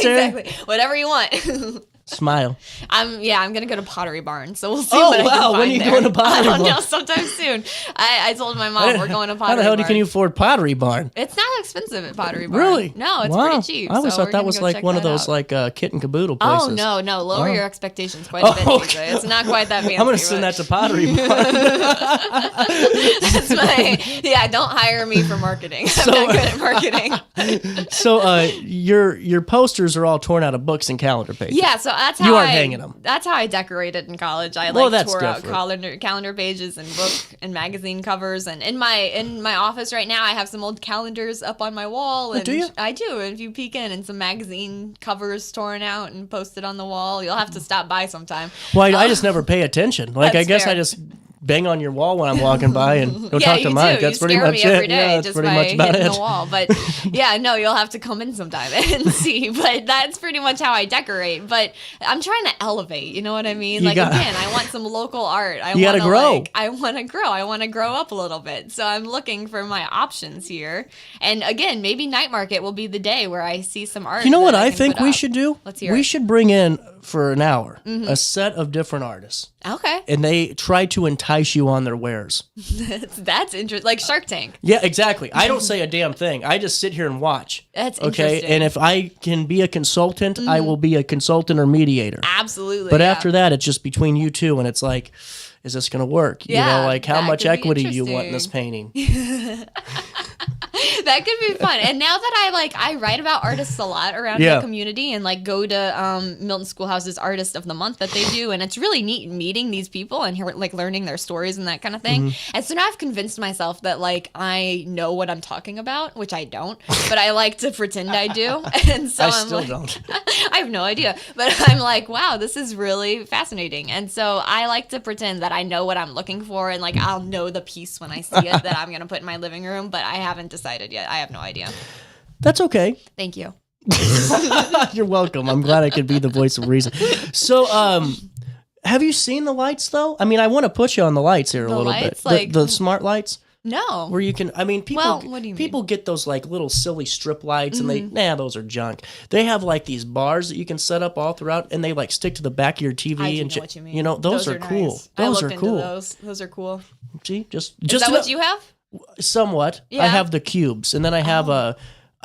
there. Exactly. Whatever you want. Smile. I'm gonna go to Pottery Barn, so we'll see Oh, what I can wow. find When are you there. going to Pottery I don't Barn? know, sometime soon. I told my mom we're going to Pottery How the hell Barn. can you afford Pottery Barn? It's not expensive at Pottery Barn. Really? No, it's Wow. pretty cheap. I always so thought we're that gonna was go like check one of that those out. like kit and caboodle places. Oh no! Lower your expectations quite a bit. okay. TJ. It's not quite that fancy. I'm gonna send that to Pottery Barn. That's don't hire me for marketing. I'm not good at marketing. So your posters are all torn out of books and calendar pages. Yeah, so that's how you aren't hanging them. That's how I decorated in college. I that's tore out different. calendar pages and book and magazine covers. And in my office right now, I have some old calendars up on my wall. And do you? I do. And if you peek in, and some magazine covers torn out and posted on the wall, you'll have to stop by sometime. Well, I just never pay attention. Like I That's guess fair. I just bang on your wall when I'm walking by and go Yeah, talk to you Mike. do. That's You pretty scare much me every it. day Yeah, that's just pretty by much about hitting it. the wall. But you'll have to come in sometime and see. But that's pretty much how I decorate. But I'm trying to elevate. You know what I mean? Again, I want some local art. You gotta grow. I want to grow. I want to grow up a little bit. So I'm looking for my options here. And again, maybe night market will be the day where I see some art. You know what that I can think put we up. should do? Let's hear We it. should bring in for an hour a set of different artists. Okay. And they try to entice you on their wares. That's interesting. Like Shark Tank. Yeah, exactly. I don't say a damn thing. I just sit here and watch. That's okay. interesting. And if I can be a consultant, I will be a consultant or mediator. Absolutely. But yeah. after that, it's just between you two, and it's like, is this going to work? Yeah, like how that much could be equity do you want in this interesting. painting? That could be fun. And now that I write about artists a lot around the community and like go to Milton Schoolhouse's Artist of the Month that they do, and it's really neat meeting these people and like learning their stories and that kind of thing. And so now I've convinced myself that like I know what I'm talking about, which I don't, but I like to pretend I do. And so I'm still like, don't. I have no idea, but I'm like, wow, this is really fascinating. And so I like to pretend that I know what I'm looking for, and like I'll know the piece when I see it that I'm gonna put in my living room, but I haven't decided yet. I have no idea. That's okay. Thank you. You're welcome. I'm glad I could be the voice of reason. So, have you seen the lights though? I mean, I want to push you on the lights here a little lights, bit. like- The smart lights. No. Where you can, I mean, people. Well, what do you mean? People get those like little silly strip lights, and those are junk. They have like these bars that you can set up all throughout, and they like stick to the back of your TV. I do and know what you mean. You know, those are cool. Nice. I Those looked are into cool. Those are cool. See, just Is that what you have? somewhat. Yeah. I have the cubes, and then I have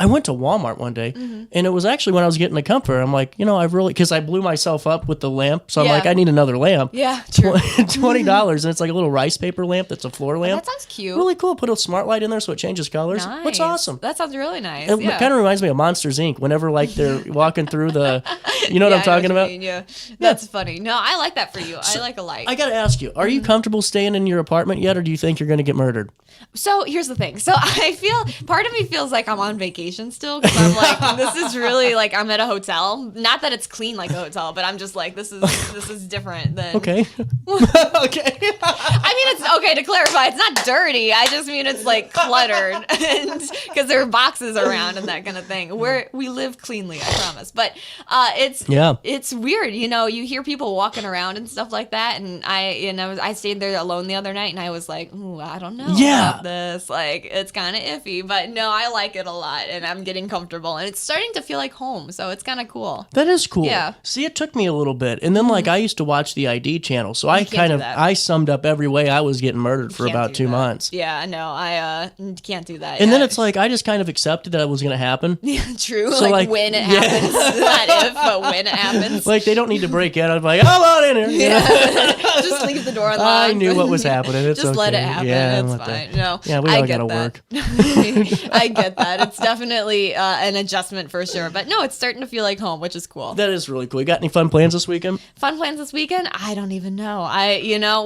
I went to Walmart one day, and it was actually when I was getting the comforter. I'm like, I really, because I blew myself up with the lamp, so I'm like, I need another lamp. Yeah, true. $20, and it's like a little rice paper lamp that's a floor lamp. That sounds cute. Really cool. Put a smart light in there so it changes colors. Nice. What's awesome. That sounds really nice. It kind of reminds me of Monsters, Inc. Whenever like they're walking through the, you know what I'm talking about? Yeah, that's funny. No, I like that for you. I like a light. I got to ask you, are you comfortable staying in your apartment yet, or do you think you're going to get murdered? So here's the thing. So I feel, part of me feels like I'm on vacation still, because I'm like, this is really like I'm at a hotel. Not that it's clean like a hotel, but I'm just like, this is different than. Okay. Okay. I mean, it's okay to clarify. It's not dirty. I just mean it's like cluttered, and because there are boxes around and that kind of thing. We live cleanly, I promise. But it's weird. You hear people walking around and stuff like that, and I stayed there alone the other night, and I was like, ooh, I don't know about this. Like, it's kind of iffy, but no, I like it a lot, and I'm getting comfortable, and it's starting to feel like home, so it's kind of cool. That is cool. Yeah. See, it took me a little bit, and then like I used to watch the ID channel, so I I summed up every way I was getting murdered for about 2 months. Yeah, no, I can't do that. And then it's like I just kind of accepted that it was going to happen. Yeah, true. So like when it happens, not if, but when it happens. Like they don't need to break in. I'm like, I'm on in here. Yeah. Just leave the door unlocked. I knew what was happening. It's just okay. let it happen. Yeah, it's fine. No, yeah, we all got to work. I get that. It's definitely an adjustment for sure. But no, it's starting to feel like home, which is cool. That is really cool. You got any fun plans this weekend? Fun plans this weekend? I don't even know.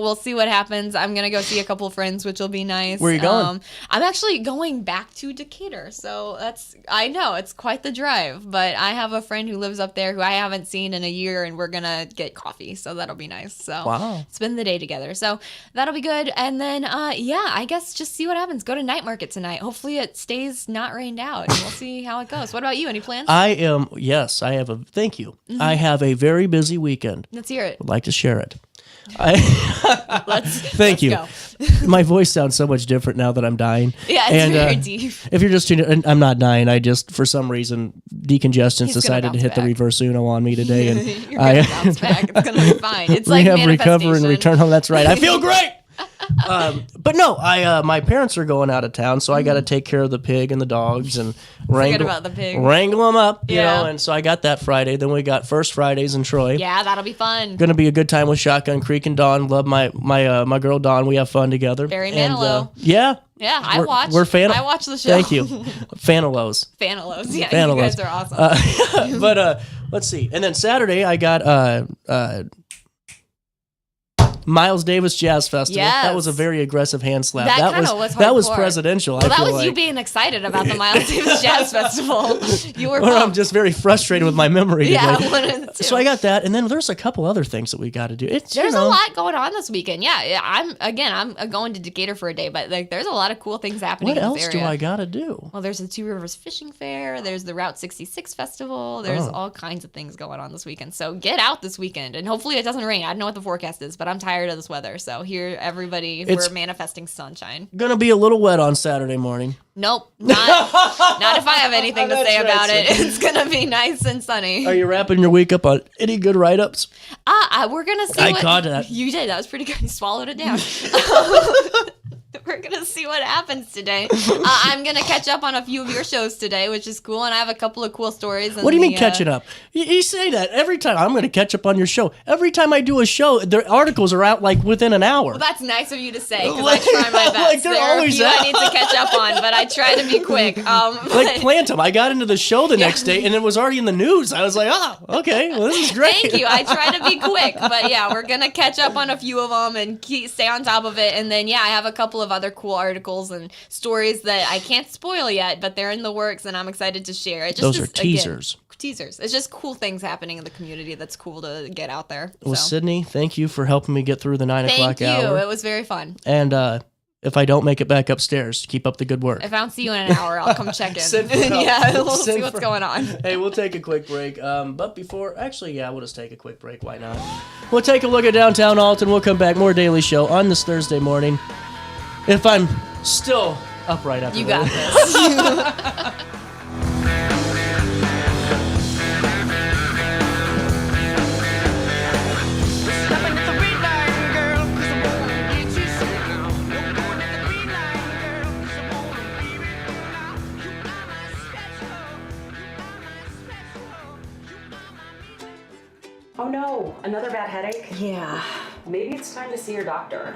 We'll see what happens. I'm gonna go see a couple of friends, which will be nice. Where are you going? I'm actually going back to Decatur, so I know it's quite the drive, but I have a friend who lives up there who I haven't seen in a year, and we're gonna get coffee, so that'll be nice. So spend the day together, so that'll be good. And then I guess just see what happens. Go to night market tonight. Hopefully it stays not rained out, and we'll see how it goes. What about you? Any plans? Thank you. I have a very busy weekend. Let's hear it. I'd like to share it. Thank you. Go. My voice sounds so much different now that I'm dying. Yeah, it's very deep. If you're just tuning in, I'm not dying. I just, for some reason, decongestion decided to hit the reverse Uno on me today, and you're gonna bounce back. It's gonna be fine. It's like recover and return home. That's right. I feel great. But no, my parents are going out of town, so I got to take care of the pig and the dogs and wrangle them up, you know. And so I got that Friday. Then we got First Fridays in Troy. Yeah, that'll be fun. Going to be a good time with Shotgun Creek and Dawn. Love my girl Dawn. We have fun together. Very Manilow. Yeah, I watch. I watch the show. Thank you, Fanalos. Fanalos. Yeah, Fanalos. You guys are awesome. But let's see. And then Saturday I got Miles Davis Jazz Festival. Yes. That was a very aggressive hand slap. That kind of was hardcore. That was presidential. Well, that was you being excited about the Miles Davis Jazz Festival. You were. Or I'm just very frustrated with my memory. Yeah, today. one of the two. So I got that, and then there's a couple other things that we got to do. There's a lot going on this weekend. Yeah, I'm going to Decatur for a day, but like there's a lot of cool things happening. What in else this area. do I got to do? Well, there's the Two Rivers Fishing Fair. There's the Route 66 Festival. There's all kinds of things going on this weekend. So get out this weekend, and hopefully it doesn't rain. I don't know what the forecast is, but I'm tired of this weather. So here, everybody, we're manifesting sunshine. Gonna be a little wet on Saturday morning. Nope, not if I have anything to say about it. It's gonna be nice and sunny. Are you wrapping your week up on any good write-ups? We're gonna see. I caught that. You did. That was pretty good. You swallowed it down. We're going to see what happens today. I'm going to catch up on a few of your shows today, which is cool, and I have a couple of cool stories. What do you mean catching up? You say that every time. I'm going to catch up on your show. Every time I do a show, their articles are out like within an hour. Well, that's nice of you to say, because I try my best. Like they're there always are a few out. I need to catch up on, but I try to be quick. Like Plantum, I got into the show the next day, and it was already in the news. I was like, okay, well, this is great. Thank you. I try to be quick, but yeah, we're going to catch up on a few of them and stay on top of it. And then, yeah, I have a couple of other cool articles and stories that I can't spoil yet, but they're in the works, and I'm excited to share. It just Those is, are teasers. Again, teasers. It's just cool things happening in the community that's cool to get out there. Well, so. Sydney, thank you for helping me get through the 9 o'clock hour. Thank you. It was very fun. And if I don't make it back upstairs, keep up the good work. If I don't see you in an hour, I'll come check in. We'll see what's going on. Hey, we'll take a quick break. But before, we'll just take a quick break. Why not? We'll take a look at downtown Alton. We'll come back. More Daily Show on this Thursday morning. If I'm still upright after you got this. Oh no, another bad headache? Yeah. Maybe it's time to see your doctor.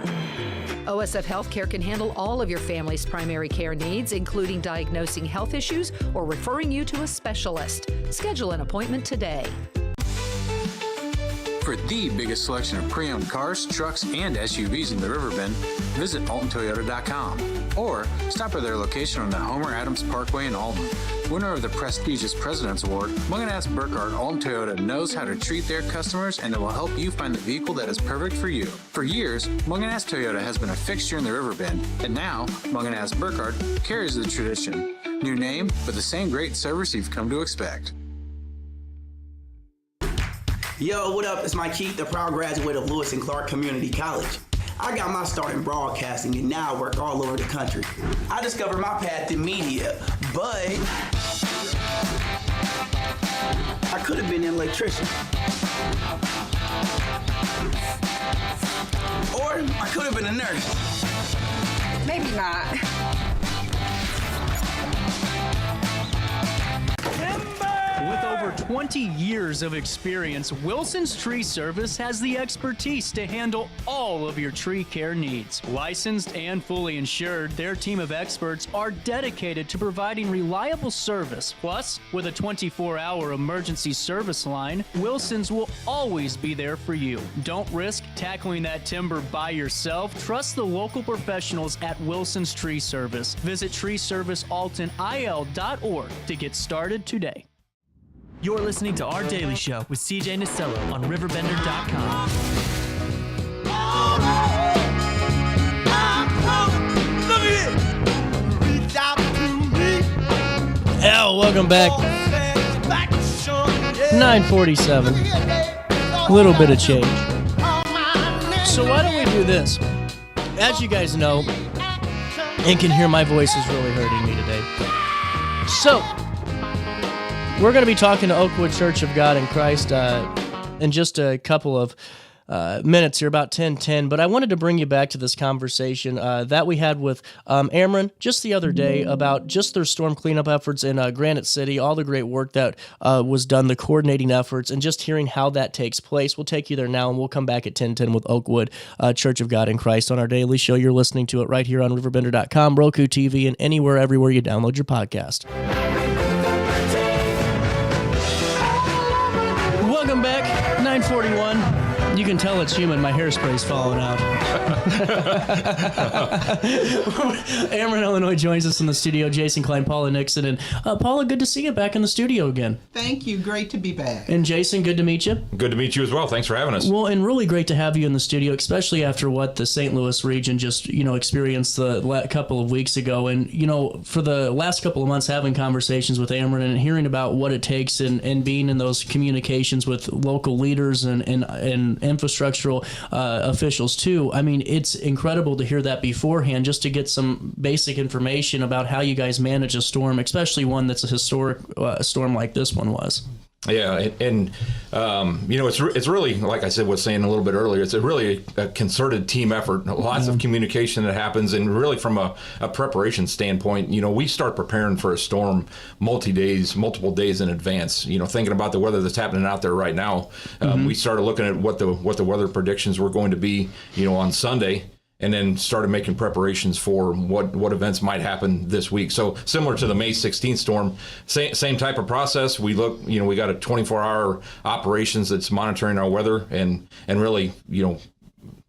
OSF Healthcare can handle all of your family's primary care needs, including diagnosing health issues or referring you to a specialist. Schedule an appointment today. For the biggest selection of pre-owned cars, trucks, and SUVs in the Riverbend, visit AltonToyota.com or stop by their location on the Homer Adams Parkway in Alton. Winner of the prestigious President's Award, Munganast Burkhardt Alton Toyota knows how to treat their customers, and it will help you find the vehicle that is perfect for you. For years, Munganast Toyota has been a fixture in the Riverbend, and now Munganast Burkhardt carries the tradition. New name, but the same great service you've come to expect. Yo, what up? It's Mike Keith, the proud graduate of Lewis and Clark Community College. I got my start in broadcasting and now I work all over the country. I discovered my path in media, but I could have been an electrician. Or I could have been a nurse. Maybe not. With over 20 years of experience, Wilson's Tree Service has the expertise to handle all of your tree care needs. Licensed and fully insured, their team of experts are dedicated to providing reliable service. Plus, with a 24-hour emergency service line, Wilson's will always be there for you. Don't risk tackling that timber by yourself. Trust the local professionals at Wilson's Tree Service. Visit treeservicealtonil.org to get started today. You're listening to Our Daily Show with CJ Nasello on RiverBender.com. Welcome back. 9:47. A little bit of change. So why don't we do this? As you guys know, and can hear, my voice is really hurting me today. So, we're going to be talking to Oakwood Church of God in Christ in just a couple of minutes here, about 10:10. But I wanted to bring you back to this conversation that we had with Ameren just the other day about just their storm cleanup efforts in Granite City, all the great work that was done, the coordinating efforts, and just hearing how that takes place. We'll take you there now, and we'll come back at 10:10 with Oakwood Church of God in Christ on our daily show. You're listening to it right here on RiverBender.com, Roku TV, and anywhere, everywhere you download your podcast. Welcome back, 9:41. You can tell it's humid. My hairspray's falling out. Ameren, Illinois joins us in the studio. Jason Klein, Paula Nixon. And Paula, good to see you back in the studio again. Thank you. Great to be back. And Jason, good to meet you. Good to meet you as well. Thanks for having us. Well, and really great to have you in the studio, especially after what the St. Louis region just, experienced the couple of weeks ago. And, for the last couple of months, having conversations with Ameren and hearing about what it takes and being in those communications with local leaders and infrastructural officials too. I mean, it's incredible to hear that beforehand, just to get some basic information about how you guys manage a storm, especially one that's a historic storm like this one was. Yeah, and it's really, like I said, was saying a little bit earlier, it's really a concerted team effort, lots of communication that happens, and really from a preparation standpoint, we start preparing for a storm multiple days in advance, thinking about the weather that's happening out there right now. We started looking at what the weather predictions were going to be, on Sunday, and then started making preparations for what events might happen this week. So similar to the May 16th storm, same type of process. We look, we got a 24-hour operations that's monitoring our weather and really,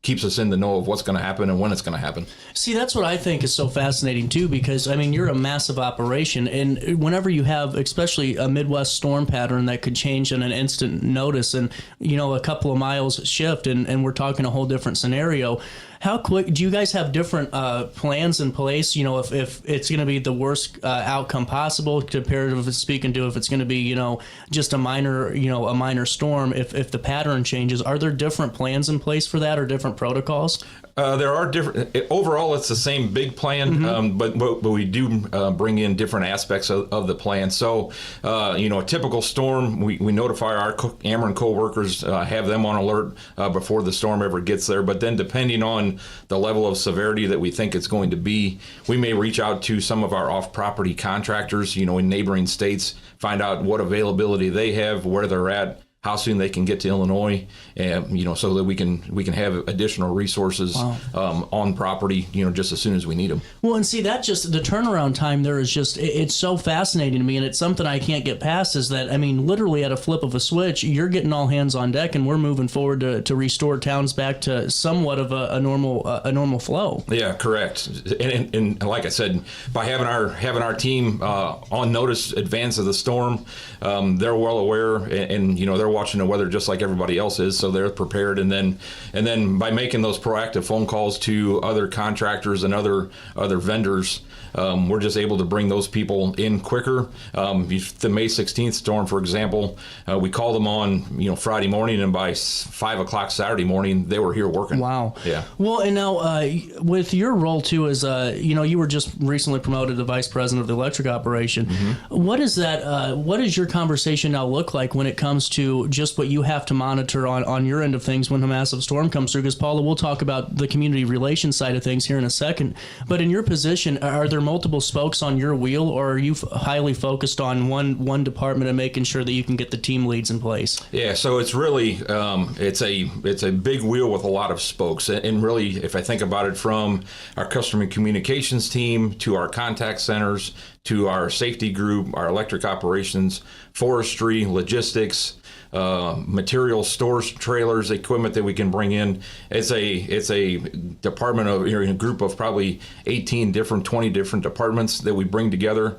keeps us in the know of what's going to happen and when it's going to happen. See, that's what I think is so fascinating too, because you're a massive operation, and whenever you have, especially a Midwest storm pattern that could change in an instant notice, and a couple of miles shift, and we're talking a whole different scenario. How quick do you guys have different plans in place? If it's going to be the worst outcome possible, comparatively speaking, to if it's going to be just a minor storm. If the pattern changes, are there different plans in place for that, or different protocols? There are different. Overall, it's the same big plan, but we do bring in different aspects of the plan. So, a typical storm, we notify our Ameren co-workers, have them on alert before the storm ever gets there. But then, depending on the level of severity that we think it's going to be, we may reach out to some of our off-property contractors, in neighboring states, find out what availability they have, where they're at, how soon they can get to Illinois, and so that we can have additional resources on property, just as soon as we need them. Well, and see, that just the turnaround time there is just, it's so fascinating to me, and it's something I can't get past. Is that literally at a flip of a switch, you're getting all hands on deck, and we're moving forward to restore towns back to somewhat of a normal flow. Yeah, correct. And like I said, by having our team on notice advance of the storm, they're well aware, and they're watching the weather just like everybody else is, so they're prepared. And then by making those proactive phone calls to other contractors and other vendors, we're just able to bring those people in quicker. The May 16th storm, for example, we called them on Friday morning, and by 5 o'clock Saturday morning, they were here working. Wow. Yeah. Well, and now with your role too, as you were just recently promoted to vice president of the electric operation. What is that? What does your conversation now look like when it comes to just what you have to monitor on your end of things when a massive storm comes through? Because Paula, we'll talk about the community relations side of things here in a second. But in your position, are there multiple spokes on your wheel, or are you highly focused on one department and making sure that you can get the team leads in place? Yeah, so it's really it's a big wheel with a lot of spokes, and really, if I think about it, from our customer communications team to our contact centers to our safety group, our electric operations, forestry, logistics, material stores, trailers, equipment that we can bring in. It's a department of a group of probably 20 different departments that we bring together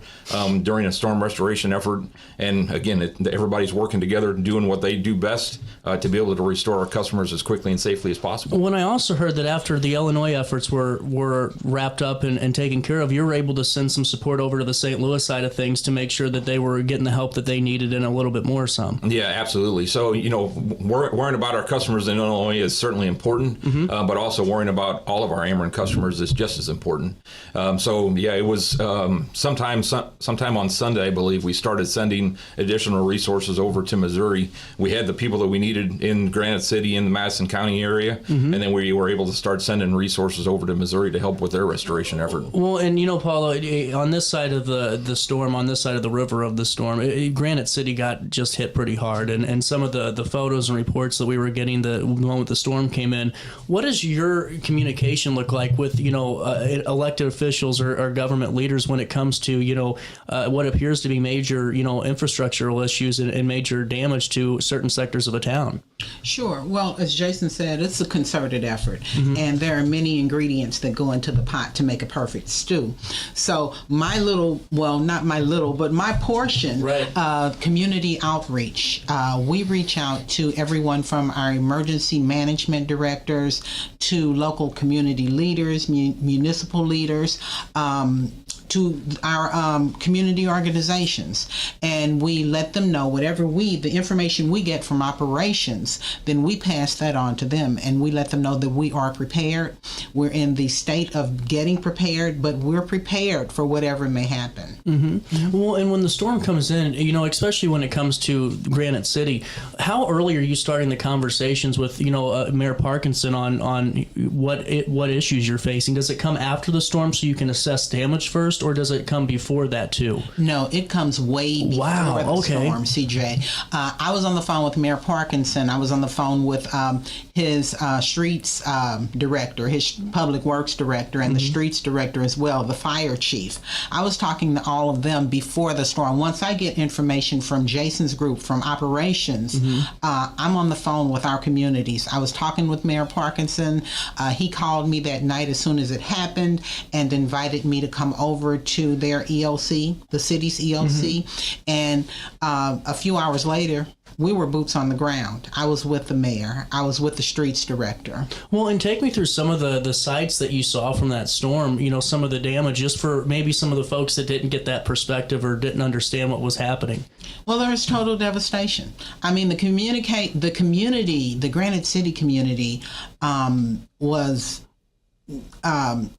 during a storm restoration effort. And again, everybody's working together, doing what they do best to be able to restore our customers as quickly and safely as possible. When I also heard that after the Illinois efforts were wrapped up and taken care of, you were able to send some support over to the St. Louis side of things to make sure that they were getting the help that they needed and a little bit more some. Yeah, absolutely. So, worrying about our customers in Illinois is certainly important, but also worrying about all of our Ameren customers is just as important. It was sometime on Sunday, I believe, we started sending additional resources over to Missouri. We had the people that we needed in Granite City, in the Madison County area, and then we were able to start sending resources over to Missouri to help with their restoration effort. Well, and Paula, on this side of the storm, on this side of the river of the storm, Granite City got just hit pretty hard, and some of the photos and reports that we were getting the moment the storm came in. What does your communication look like with elected officials or government leaders when it comes to what appears to be major infrastructural issues and major damage to certain sectors of a town? Sure. Well, as Jason said, it's a concerted effort, and there are many ingredients that go into the pot to make a perfect stew. So my portion, community outreach. We reach out to everyone from our emergency management directors to local community leaders, municipal leaders, to our community organizations, and we let them know whatever the information we get from operations, then we pass that on to them, and we let them know that we are prepared. We're in the state of getting prepared, but we're prepared for whatever may happen. Mm-hmm. Well, and when the storm comes in, especially when it comes to Granite City, how early are you starting the conversations with, Mayor Parkinson on what issues you're facing? Does it come after the storm so you can assess damage first, or does it come before that too? No, it comes way before the storm, CJ. I was on the phone with Mayor Parkinson. I was on the phone with his streets director, his public works director, and the streets director as well, the fire chief. I was talking to all of them before the storm. Once I get information from Jason's group, from operations, I'm on the phone with our communities. I was talking with Mayor Parkinson. He called me that night as soon as it happened and invited me to come over to their EOC, the city's EOC. And a few hours later, we were boots on the ground. I was with the mayor. I was with the streets director. Well, and take me through some of the sites that you saw from that storm, some of the damage, just for maybe some of the folks that didn't get that perspective or didn't understand what was happening. Well, there was total devastation. I mean, the community, the Granite City community was...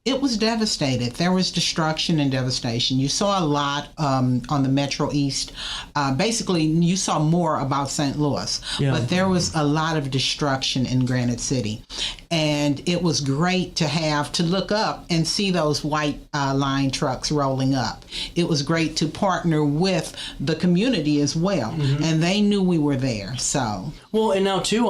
it was devastated. There was destruction and devastation. You saw a lot on the Metro East. Basically, you saw more about St. Louis, but there was a lot of destruction in Granite City. And it was great to look up and see those white line trucks rolling up. It was great to partner with the community as well, and they knew we were there. So well, and now too,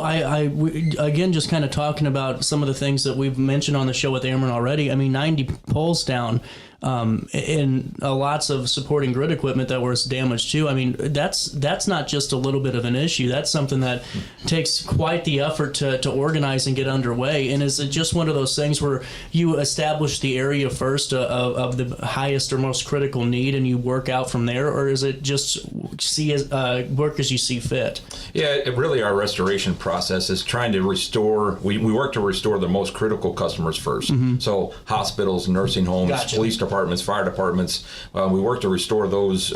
we, again, just kind of talking about some of the things that we've mentioned on the show with Ameren already. I mean, 90 poles down, and lots of supporting grid equipment that was damaged too. I mean, that's not just a little bit of an issue. That's something that takes quite the effort to organize and get underway. And is it just one of those things where you establish the area first of the highest or most critical need, and you work out from there, or is it just work as you see fit? Yeah, really our restoration process is trying to restore. We work to restore the most critical customers first. So hospitals, nursing homes, police departments, fire departments. We work to restore those,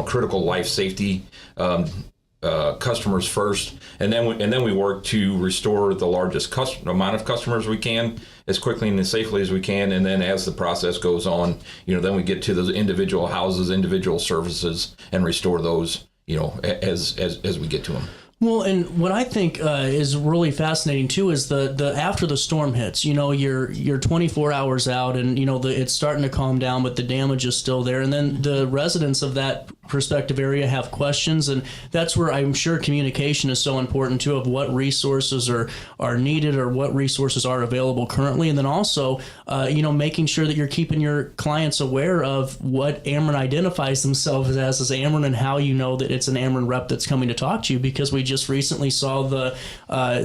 critical life safety customers first, and then we work to restore the largest amount of customers we can as quickly and as safely as we can. And then as the process goes on, then we get to those individual houses, individual services, and restore those, as we get to them. Well, and what I think is really fascinating too is the after the storm hits, you're 24 hours out, and it's starting to calm down, but the damage is still there, and then the residents of that prospective area have questions, and that's where I'm sure communication is so important too, of what resources are needed or what resources are available currently, and then also making sure that you're keeping your clients aware of what Ameren identifies themselves as Ameren, and how that it's an Ameren rep that's coming to talk to you, because we just recently saw the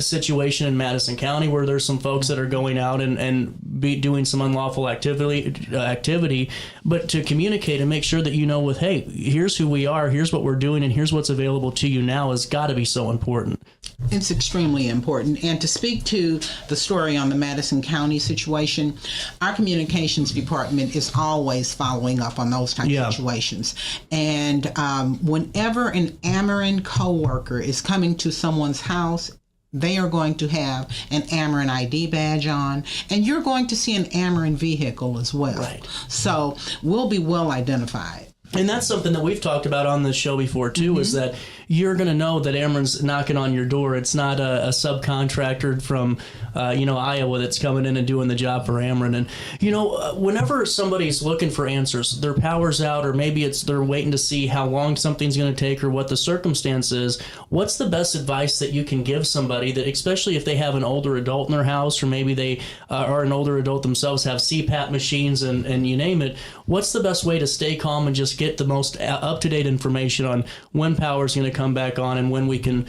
situation in Madison County where there's some folks that are going out and be doing some unlawful activity, but to communicate and make sure that with, hey, here's who we are, here's what we're doing, and here's what's available to you now has got to be so important. It's extremely important. And to speak to the story on the Madison County situation, our communications department is always following up on those types of situations. And whenever an Ameren coworker is coming to someone's house, they are going to have an Ameren ID badge on, and you're going to see an Ameren vehicle as well. Right. So we'll be well identified. And that's something that we've talked about on the show before, too, is that you're going to know that Ameren's knocking on your door. It's not a subcontractor from, Iowa that's coming in and doing the job for Ameren. And, whenever somebody's looking for answers, their power's out, or maybe they're waiting to see how long something's going to take or what the circumstance is, what's the best advice that you can give somebody, that especially if they have an older adult in their house, or maybe they are an older adult themselves, have CPAP machines and you name it, what's the best way to stay calm and just get the most up-to-date information on when power's going to come back on and when we can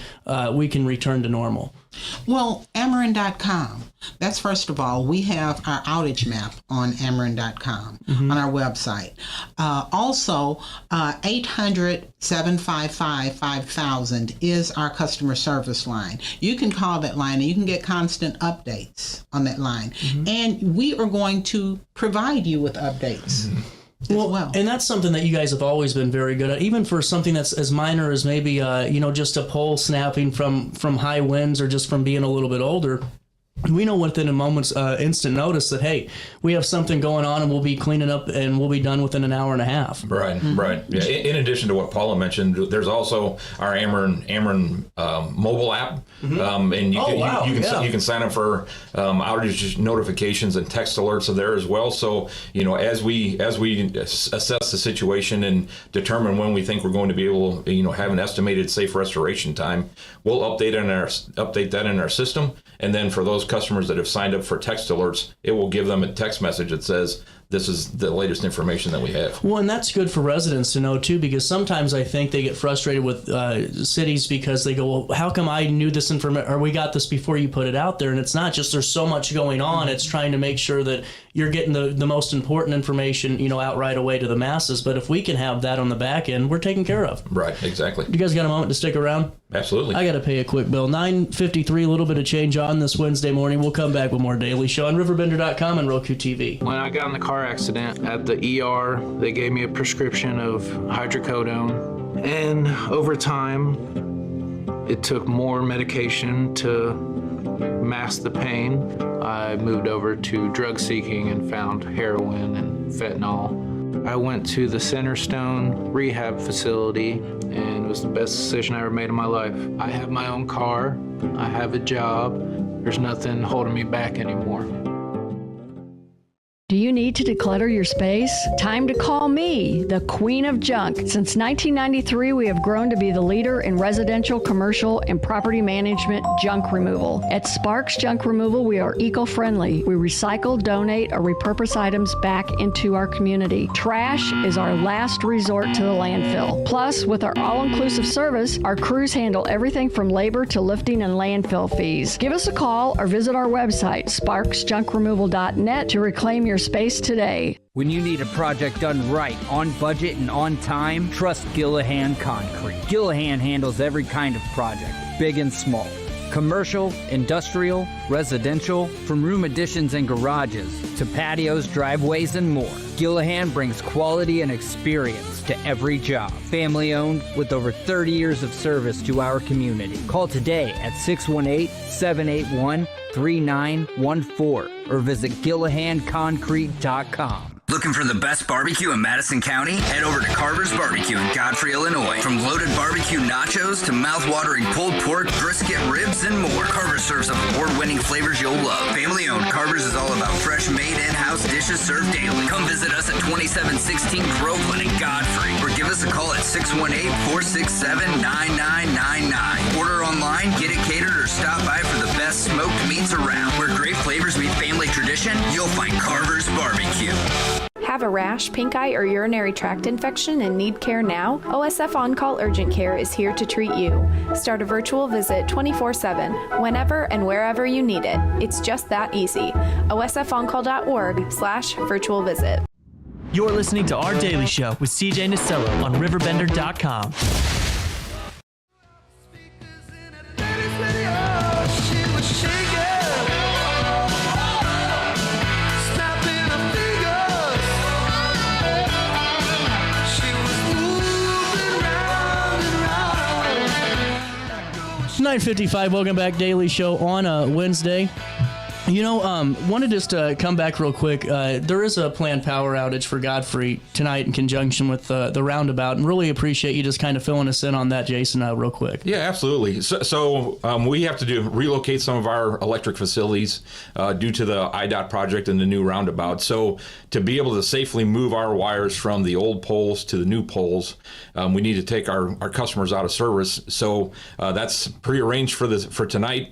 return to normal? Well, Ameren.com. That's first of all, we have our outage map on Ameren.com on our website. Also, 800-755-5000 is our customer service line. You can call that line and you can get constant updates on that line. And we are going to provide you with updates. well. And that's something that you guys have always been very good at, even for something that's as minor as maybe, just a pole snapping from high winds or just from being a little bit older. We know within a moment's instant notice that, hey, we have something going on and we'll be cleaning up and we'll be done within an hour and a half. Right, right. Yeah. In addition to what Paula mentioned, there's also our Ameren mobile app, and you can sign up for outage notifications and text alerts there as well. So as we assess the situation and determine when we think we're going to be able to have an estimated safe restoration time, we'll update that in our system, and then for those customers that have signed up for text alerts, it will give them a text message that says, this is the latest information that we have. Well, and that's good for residents to know, too, because sometimes I think they get frustrated with cities because they go, well, how come I knew this information, or we got this before you put it out there? And it's not just there's so much going on. It's trying to make sure that you're getting the most important information, out right away to the masses. But if we can have that on the back end, we're taken care of. Right, exactly. You guys got a moment to stick around? Absolutely. I got to pay a quick bill. 9:53, a little bit of change on this Wednesday morning. We'll come back with more Daily Show on RiverBender.com and Roku TV. When I got in the car accident at the ER, they gave me a prescription of hydrocodone. And over time, it took more medication to mask the pain. I moved over to drug seeking and found heroin and fentanyl. I went to the Centerstone rehab facility, and it was the best decision I ever made in my life. I have my own car, I have a job, there's nothing holding me back anymore. Do you need to declutter your space? Time to call me, the Queen of Junk. Since 1993, we have grown to be the leader in residential, commercial, and property management junk removal. At Sparks Junk Removal, we are eco-friendly. We recycle, donate, or repurpose items back into our community. Trash is our last resort to the landfill. Plus, with our all-inclusive service, our crews handle everything from labor to lifting and landfill fees. Give us a call or visit our website, sparksjunkremoval.net, to reclaim your space today. When you need a project done right, on budget and on time, trust Gillahan Concrete. Gillahan handles every kind of project, big and small. Commercial, industrial, residential, from room additions and garages to patios, driveways, and more. Gillahan brings quality and experience to every job. Family owned with over 30 years of service to our community. Call today at 618-781-3914 or visit GillahanConcrete.com. Looking for the best barbecue in Madison County? Head over to Carver's Barbecue in Godfrey, Illinois. From loaded barbecue nachos to mouth-watering pulled pork, brisket, ribs, and more, Carver's serves up award-winning flavors you'll love. Family-owned, Carver's is all about fresh-made in-house dishes served daily. Come visit us at 2716 Groveland in Godfrey, or give us a call at 618-467-9999. Order online, get it catered, or stop by for the best smoked meats around. Where great flavors meet family tradition, you'll find Carver's Barbecue. Have a rash, pink eye, or urinary tract infection and need care now? OSF On-Call Urgent Care is here to treat you. Start a virtual visit 24/7, whenever and wherever you need it. It's just that easy. OSFOnCall.org/virtual visit. You're listening to Our Daily Show with CJ Nasello on RiverBender.com. It's 9:55. Welcome back, Daily Show on a Wednesday. Wanted just to come back real quick. There is a planned power outage for Godfrey tonight in conjunction with the roundabout, and really appreciate you just kind of filling us in on that, Jason, real quick. Yeah, absolutely. So we have to relocate some of our electric facilities due to the At.it project and the new roundabout. So to be able to safely move our wires from the old poles to the new poles, we need to take our customers out of service. So that's prearranged for tonight.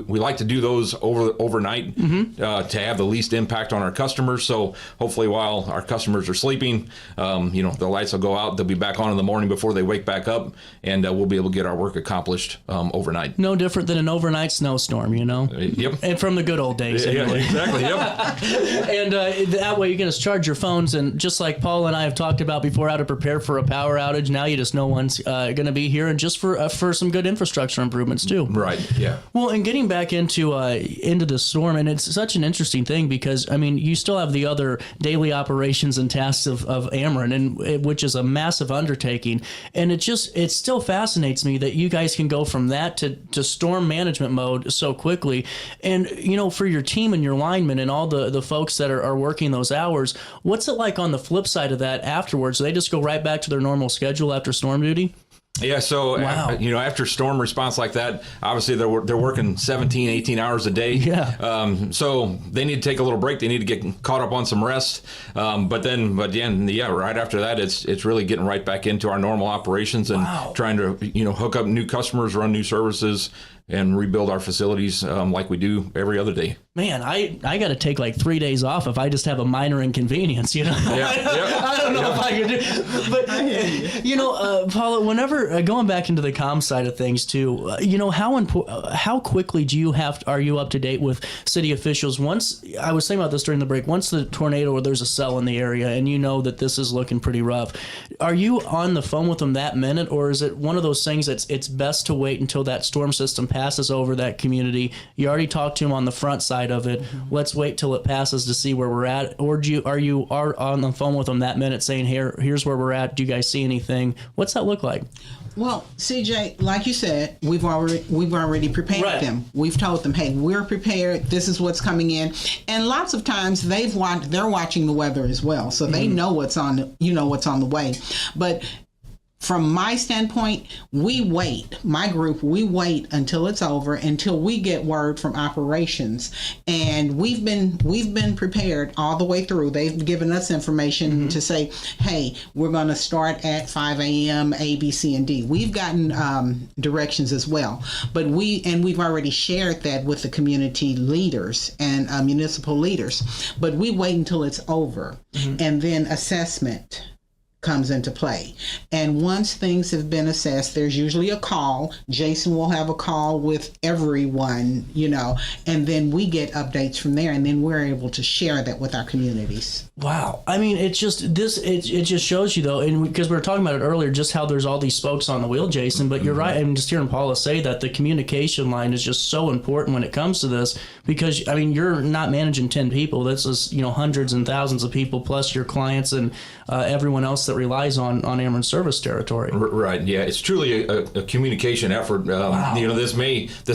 We like to do those overnight to have the least impact on our customers. So hopefully while our customers are sleeping, the lights will go out. They'll be back on in the morning before they wake back up, and we'll be able to get our work accomplished overnight. No different than an overnight snowstorm, Yep. And from the good old days. Anyway. Yeah, exactly. Yep. And that way you can just charge your phones, and just like Paul and I have talked about before, how to prepare for a power outage. Now you just know one's going to be here, and just for some good infrastructure improvements too. Right. Yeah. Well, and getting back into the storm, and it's such an interesting thing because, I mean, you still have the other daily operations and tasks of Ameren, and which is a massive undertaking. And it still fascinates me that you guys can go from that to storm management mode so quickly. And, you know, for your team and your linemen and all the folks that are working those hours, what's it like on the flip side of that afterwards? Do they just go right back to their normal schedule after storm duty? Yeah, so, you know, after storm response like that, obviously they're working 17, 18 hours a day. Yeah. So they need to take a little break. They need to get caught up on some rest. But right after that, it's really getting right back into our normal operations and trying to, you know, hook up new customers, run new services, and rebuild our facilities like we do every other day. Man, I got to take like 3 days off if I just have a minor inconvenience, you know? I don't know if I could do. But, you know, Paula, whenever, going back into the comm side of things too, you know, how quickly are you up to date with city officials? Once, I was thinking about this during the break, once the tornado or there's a cell in the area and you know that this is looking pretty rough, are you on the phone with them that minute, or is it one of those things that's it's best to wait until that storm system passes over that community? You already talked to them on the front side of it. Mm-hmm. Let's wait till it passes to see where we're at. Or are you on the phone with them that minute saying, here's where we're at. Do you guys see anything? What's that look like? Well, CJ, like you said, we've already prepared them. We've told them, hey, we're prepared. This is what's coming in. And lots of times they're watching the weather as well, so they know what's on the way. But from my standpoint, we wait. My group, we wait until it's over, until we get word from operations, and we've been prepared all the way through. They've given us information to say, hey, we're going to start at 5 a.m. A, B, C, and D. We've gotten directions as well, but we've already shared that with the community leaders and municipal leaders. But we wait until it's over, and then assessment comes into play. And once things have been assessed, there's usually a call. Jason will have a call with everyone, you know, and then we get updates from there, and then we're able to share that with our communities. Wow. I mean, it just shows you, though, and because we were talking about it earlier, just how there's all these spokes on the wheel, Jason, but you're right. I'm just hearing Paula say that the communication line is just so important when it comes to this, because, I mean, you're not managing 10 people. This is, you know, hundreds and thousands of people, plus your clients and everyone else that relies on Ameren service territory. Right. Yeah, it's truly a communication effort. Wow. You know, this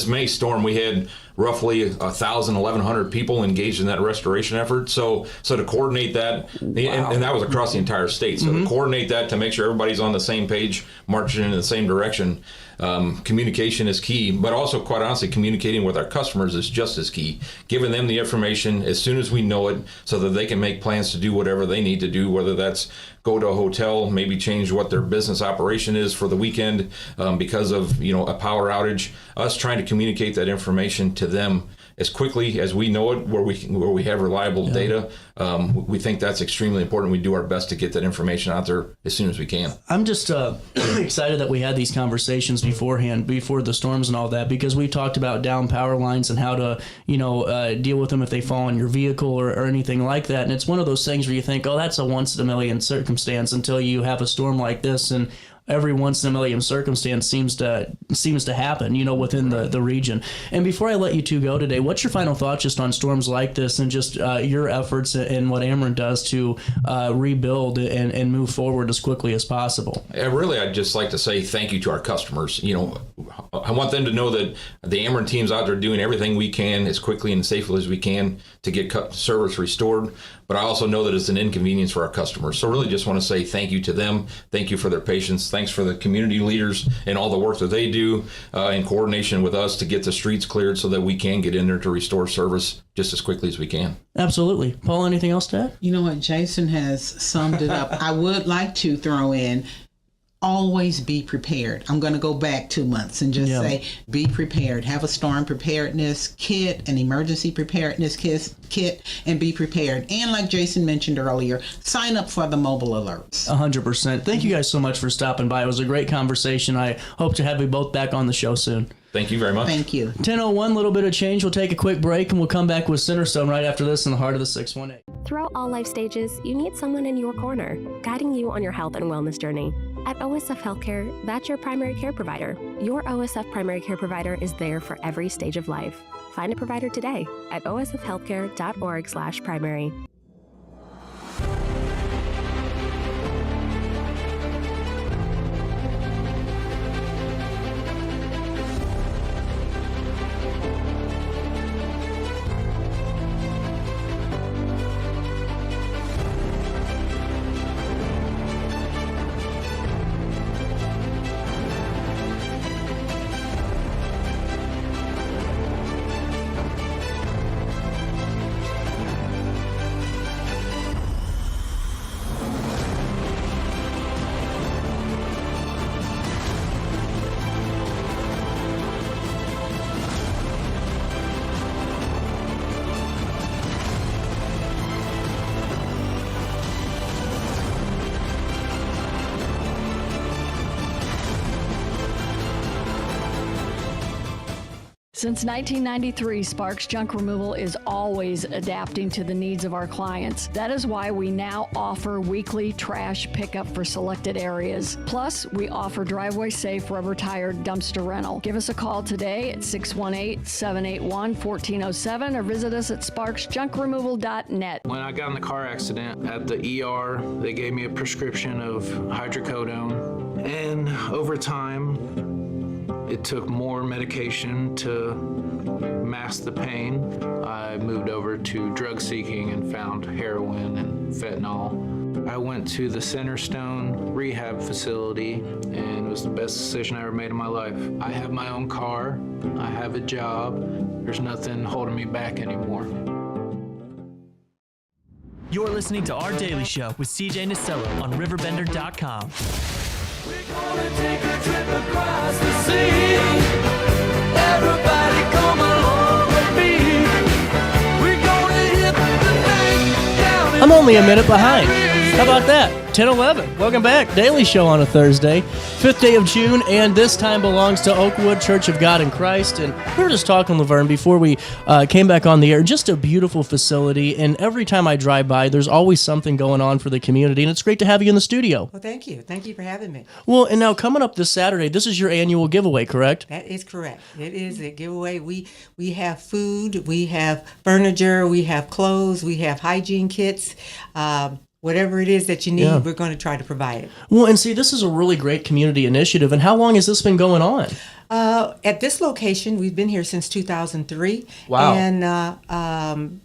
May storm, we had roughly 1,100 people engaged in that restoration effort. So to coordinate that, and that was across the entire state. So to coordinate that, to make sure everybody's on the same page, marching in the same direction. Communication is key, but also, quite honestly, communicating with our customers is just as key. Giving them the information as soon as we know it, so that they can make plans to do whatever they need to do, whether that's go to a hotel, maybe change what their business operation is for the weekend because of, you know, a power outage. Us trying to communicate that information to them as quickly as we know it, where we have reliable data. We think that's extremely important. We do our best to get that information out there as soon as we can. I'm just excited that we had these conversations beforehand, before the storms and all that, because we talked about down power lines and how to, you know, deal with them if they fall on your vehicle or anything like that. And it's one of those things where you think, oh, that's a once in a million circumstance, until you have a storm like this, and every once in a million circumstance seems to happen, you know, within the region. And before I let you two go today, what's your final thoughts just on storms like this, and just your efforts and what Ameren does to rebuild and move forward as quickly as possible? Really, I'd just like to say thank you to our customers. You know, I want them to know that the Ameren team's out there doing everything we can as quickly and safely as we can to get service restored. But I also know that it's an inconvenience for our customers. So really just want to say thank you to them. Thank you for their patience. Thanks for the community leaders and all the work that they do in coordination with us to get the streets cleared so that we can get in there to restore service just as quickly as we can. Absolutely. Paul, anything else to add? You know what? Jason has summed it up. I would like to throw in, always be prepared. I'm going to go back 2 months and just say, be prepared. Have a storm preparedness kit, an emergency preparedness kit, and be prepared. And like Jason mentioned earlier, sign up for the mobile alerts. 100%. Thank you guys so much for stopping by. It was a great conversation. I hope to have you both back on the show soon. Thank you very much. Thank you. 10:01, little bit of change. We'll take a quick break, and we'll come back with Centerstone right after this in the heart of the 618. Throughout all life stages, you need someone in your corner, guiding you on your health and wellness journey. At OSF Healthcare, that's your primary care provider. Your OSF primary care provider is there for every stage of life. Find a provider today at osfhealthcare.org/primary. Since 1993, Sparks Junk Removal is always adapting to the needs of our clients. That is why we now offer weekly trash pickup for selected areas. Plus, we offer driveway safe rubber tire dumpster rental. Give us a call today at 618-781-1407 or visit us at sparksjunkremoval.net. When I got in the car accident at the ER, they gave me a prescription of hydrocodone. And over time, it took more medication to mask the pain. I moved over to drug seeking and found heroin and fentanyl. I went to the Centerstone rehab facility, and it was the best decision I ever made in my life. I have my own car, I have a job, there's nothing holding me back anymore. You're listening to Our Daily Show with CJ Nasello on RiverBender.com. We're gonna take a trip across the sea. Everybody come along with me. We're gonna hit the bank down. I'm only a minute behind. How about that? 10:11. Welcome back. Daily Show on a Thursday, 5th day of June, and this time belongs to Oakwood Church of God in Christ. And we were just talking, Lavern, before we came back on the air. Just a beautiful facility, and every time I drive by, there's always something going on for the community, and it's great to have you in the studio. Well, thank you. Thank you for having me. Well, and now coming up this Saturday, this is your annual giveaway, correct? That is correct. It is a giveaway. We have food, we have furniture, we have clothes, we have hygiene kits. Whatever it is that you need, we're going to try to provide it. Well, and see, this is a really great community initiative. And how long has this been going on? At this location, we've been here since 2003. Wow. And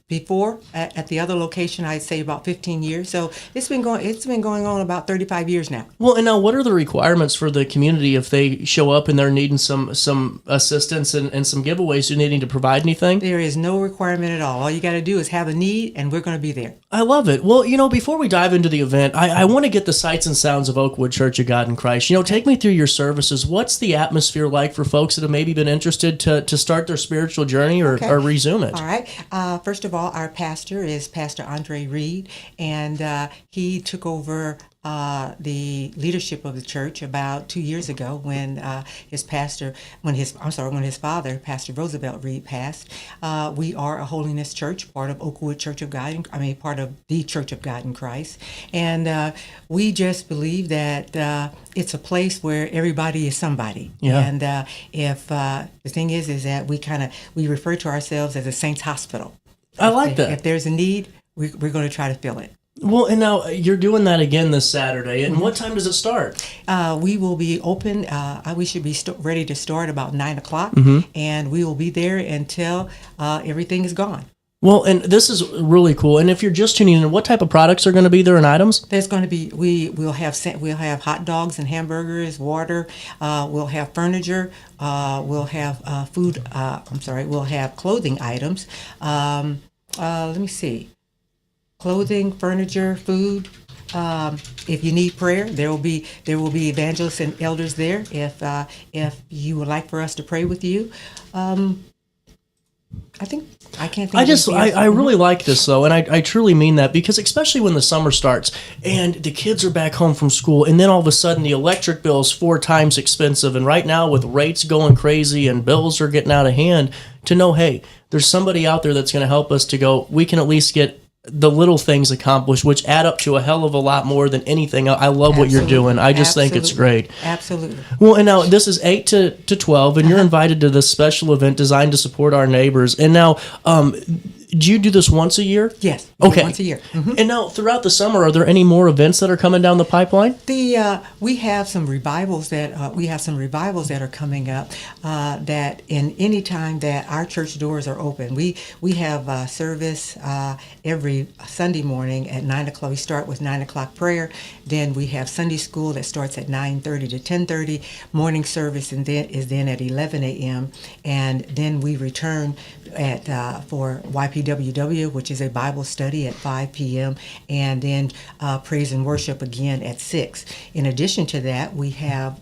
before, at the other location, I'd say about 15 years. So it's been going on about 35 years now. Well, and now what are the requirements for the community if they show up and they're needing some assistance and some giveaways? Do they need to provide anything? There is no requirement at all. All you got to do is have a need, and we're going to be there. I love it. Well, before we dive into the event, I want to get the sights and sounds of Oakwood Church of God in Christ. Take me through your services. What's the atmosphere like for folks that have maybe been interested to start their spiritual journey or resume it? All right. First of all, our pastor is Pastor Andre Reed, and he took over the leadership of the church about 2 years ago when his father, Pastor Roosevelt Reed, passed. We are a holiness church, part of Oakwood Church of God, part of the Church of God in Christ. And we just believe that it's a place where everybody is somebody. Yeah. And if the thing is that we refer to ourselves as a saints hospital. I like that. If there's a need, we're going to try to fill it. Well, and now you're doing that again this Saturday. And what time does it start? We will be open. We should be ready to start about 9 o'clock. And we will be there until everything is gone. Well, and this is really cool. And if you're just tuning in, what type of products are going to be there and items? There's going to be we'll have hot dogs and hamburgers, water. We'll have furniture. We'll have food. We'll have clothing items. Let me see. Clothing, furniture, food. If you need prayer, there will be evangelists and elders there. If you would like for us to pray with you. I really like this though, and I truly mean that, because especially when the summer starts and the kids are back home from school, and then all of a sudden the electric bill is 4 times expensive, and right now with rates going crazy and bills are getting out of hand, to know, hey, there's somebody out there that's going to help us to go, we can at least get the little things accomplished, which add up to a hell of a lot more than anything. I love what you're doing. I just think it's great. Absolutely. Well, and now this is 8 to 12, and you're invited to this special event designed to support our neighbors. And now, do you do this once a year? Yes. Okay. Once a year. And now, throughout the summer, are there any more events that are coming down the pipeline? We have some revivals that are coming up. That in any time that our church doors are open, we have service every Sunday morning at 9 o'clock. We start with 9 o'clock prayer. Then we have Sunday school that starts at 9:30 to 10:30. Morning service is then at 11 a.m. And then we return for YPWW, which is a Bible study at 5 p.m. and then praise and worship again at 6. In addition to that, we have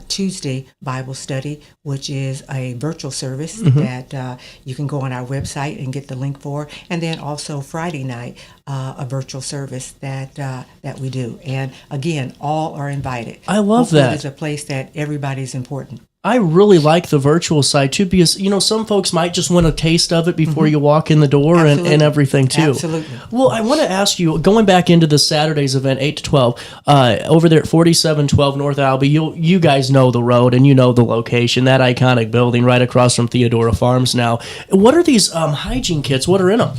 Tuesday Bible study, which is a virtual service that you can go on our website and get the link for, and then also Friday night, a virtual service that we do. And again, all are invited. I love that. It's a place that everybody's important. I really like the virtual side too, because some folks might just want a taste of it before you walk in the door and everything too. Absolutely. Well, I want to ask you, going back into the Saturday's event, 8 to 12, over there at 4712 North Albee, you guys know the road and you know the location, that iconic building right across from Theodora Farms now. What are these hygiene kits? What are in them?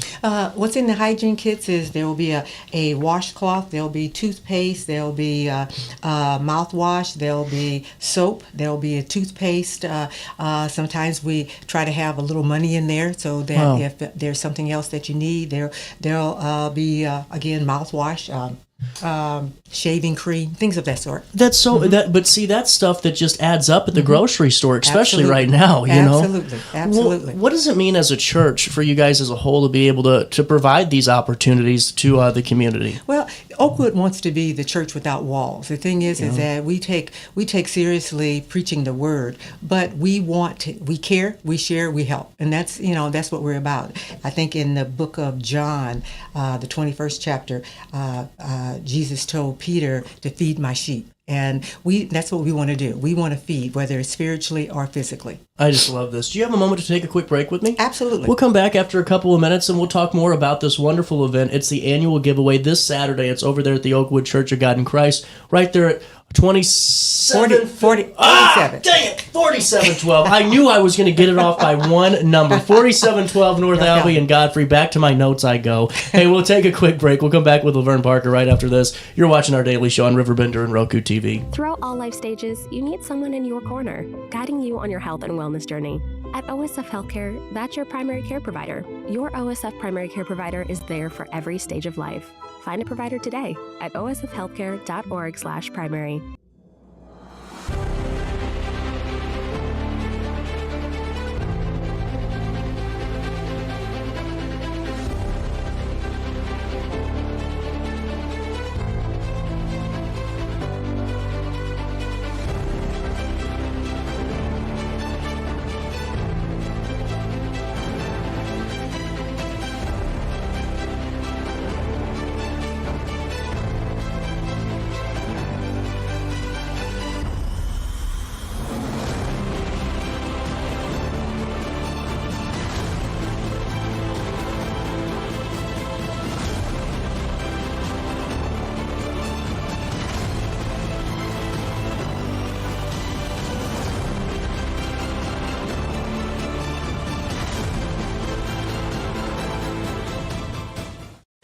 What's in the hygiene kits is there will be a washcloth, there will be toothpaste, there will be mouthwash, there will be soap, there will be a toothpaste. Sometimes we try to have a little money in there so that if there's something else that you need, there'll be again mouthwash, shaving cream, things of that sort. That's so but see, that's stuff that just adds up at the grocery store, especially right now. Absolutely. What does it mean as a church for you guys as a whole to be able to provide these opportunities to the community? Well, Oakwood wants to be the church without walls. The thing is that we take seriously preaching the word, but we care, we share, we help, and that's what we're about. I think in the book of John, the 21st chapter, Jesus told Peter to feed my sheep. And that's what we want to do. We want to feed, whether it's spiritually or physically. I just love this. Do you have a moment to take a quick break with me? Absolutely. We'll come back after a couple of minutes and we'll talk more about this wonderful event. It's the annual giveaway this Saturday. It's over there at the Oakwood Church of God in Christ, right there at 47. 47. Dang it! 4712. I knew I was going to get it off by one number. 4712 North Albee and Godfrey. Back to my notes I go. Hey, we'll take a quick break. We'll come back with Lavern Parker right after this. You're watching Our Daily Show on Riverbender and Roku TV. Throughout all life stages, you need someone in your corner, guiding you on your health and wellness journey. At OSF Healthcare, that's your primary care provider. Your OSF primary care provider is there for every stage of life. Find a provider today at osfhealthcare.org/primary.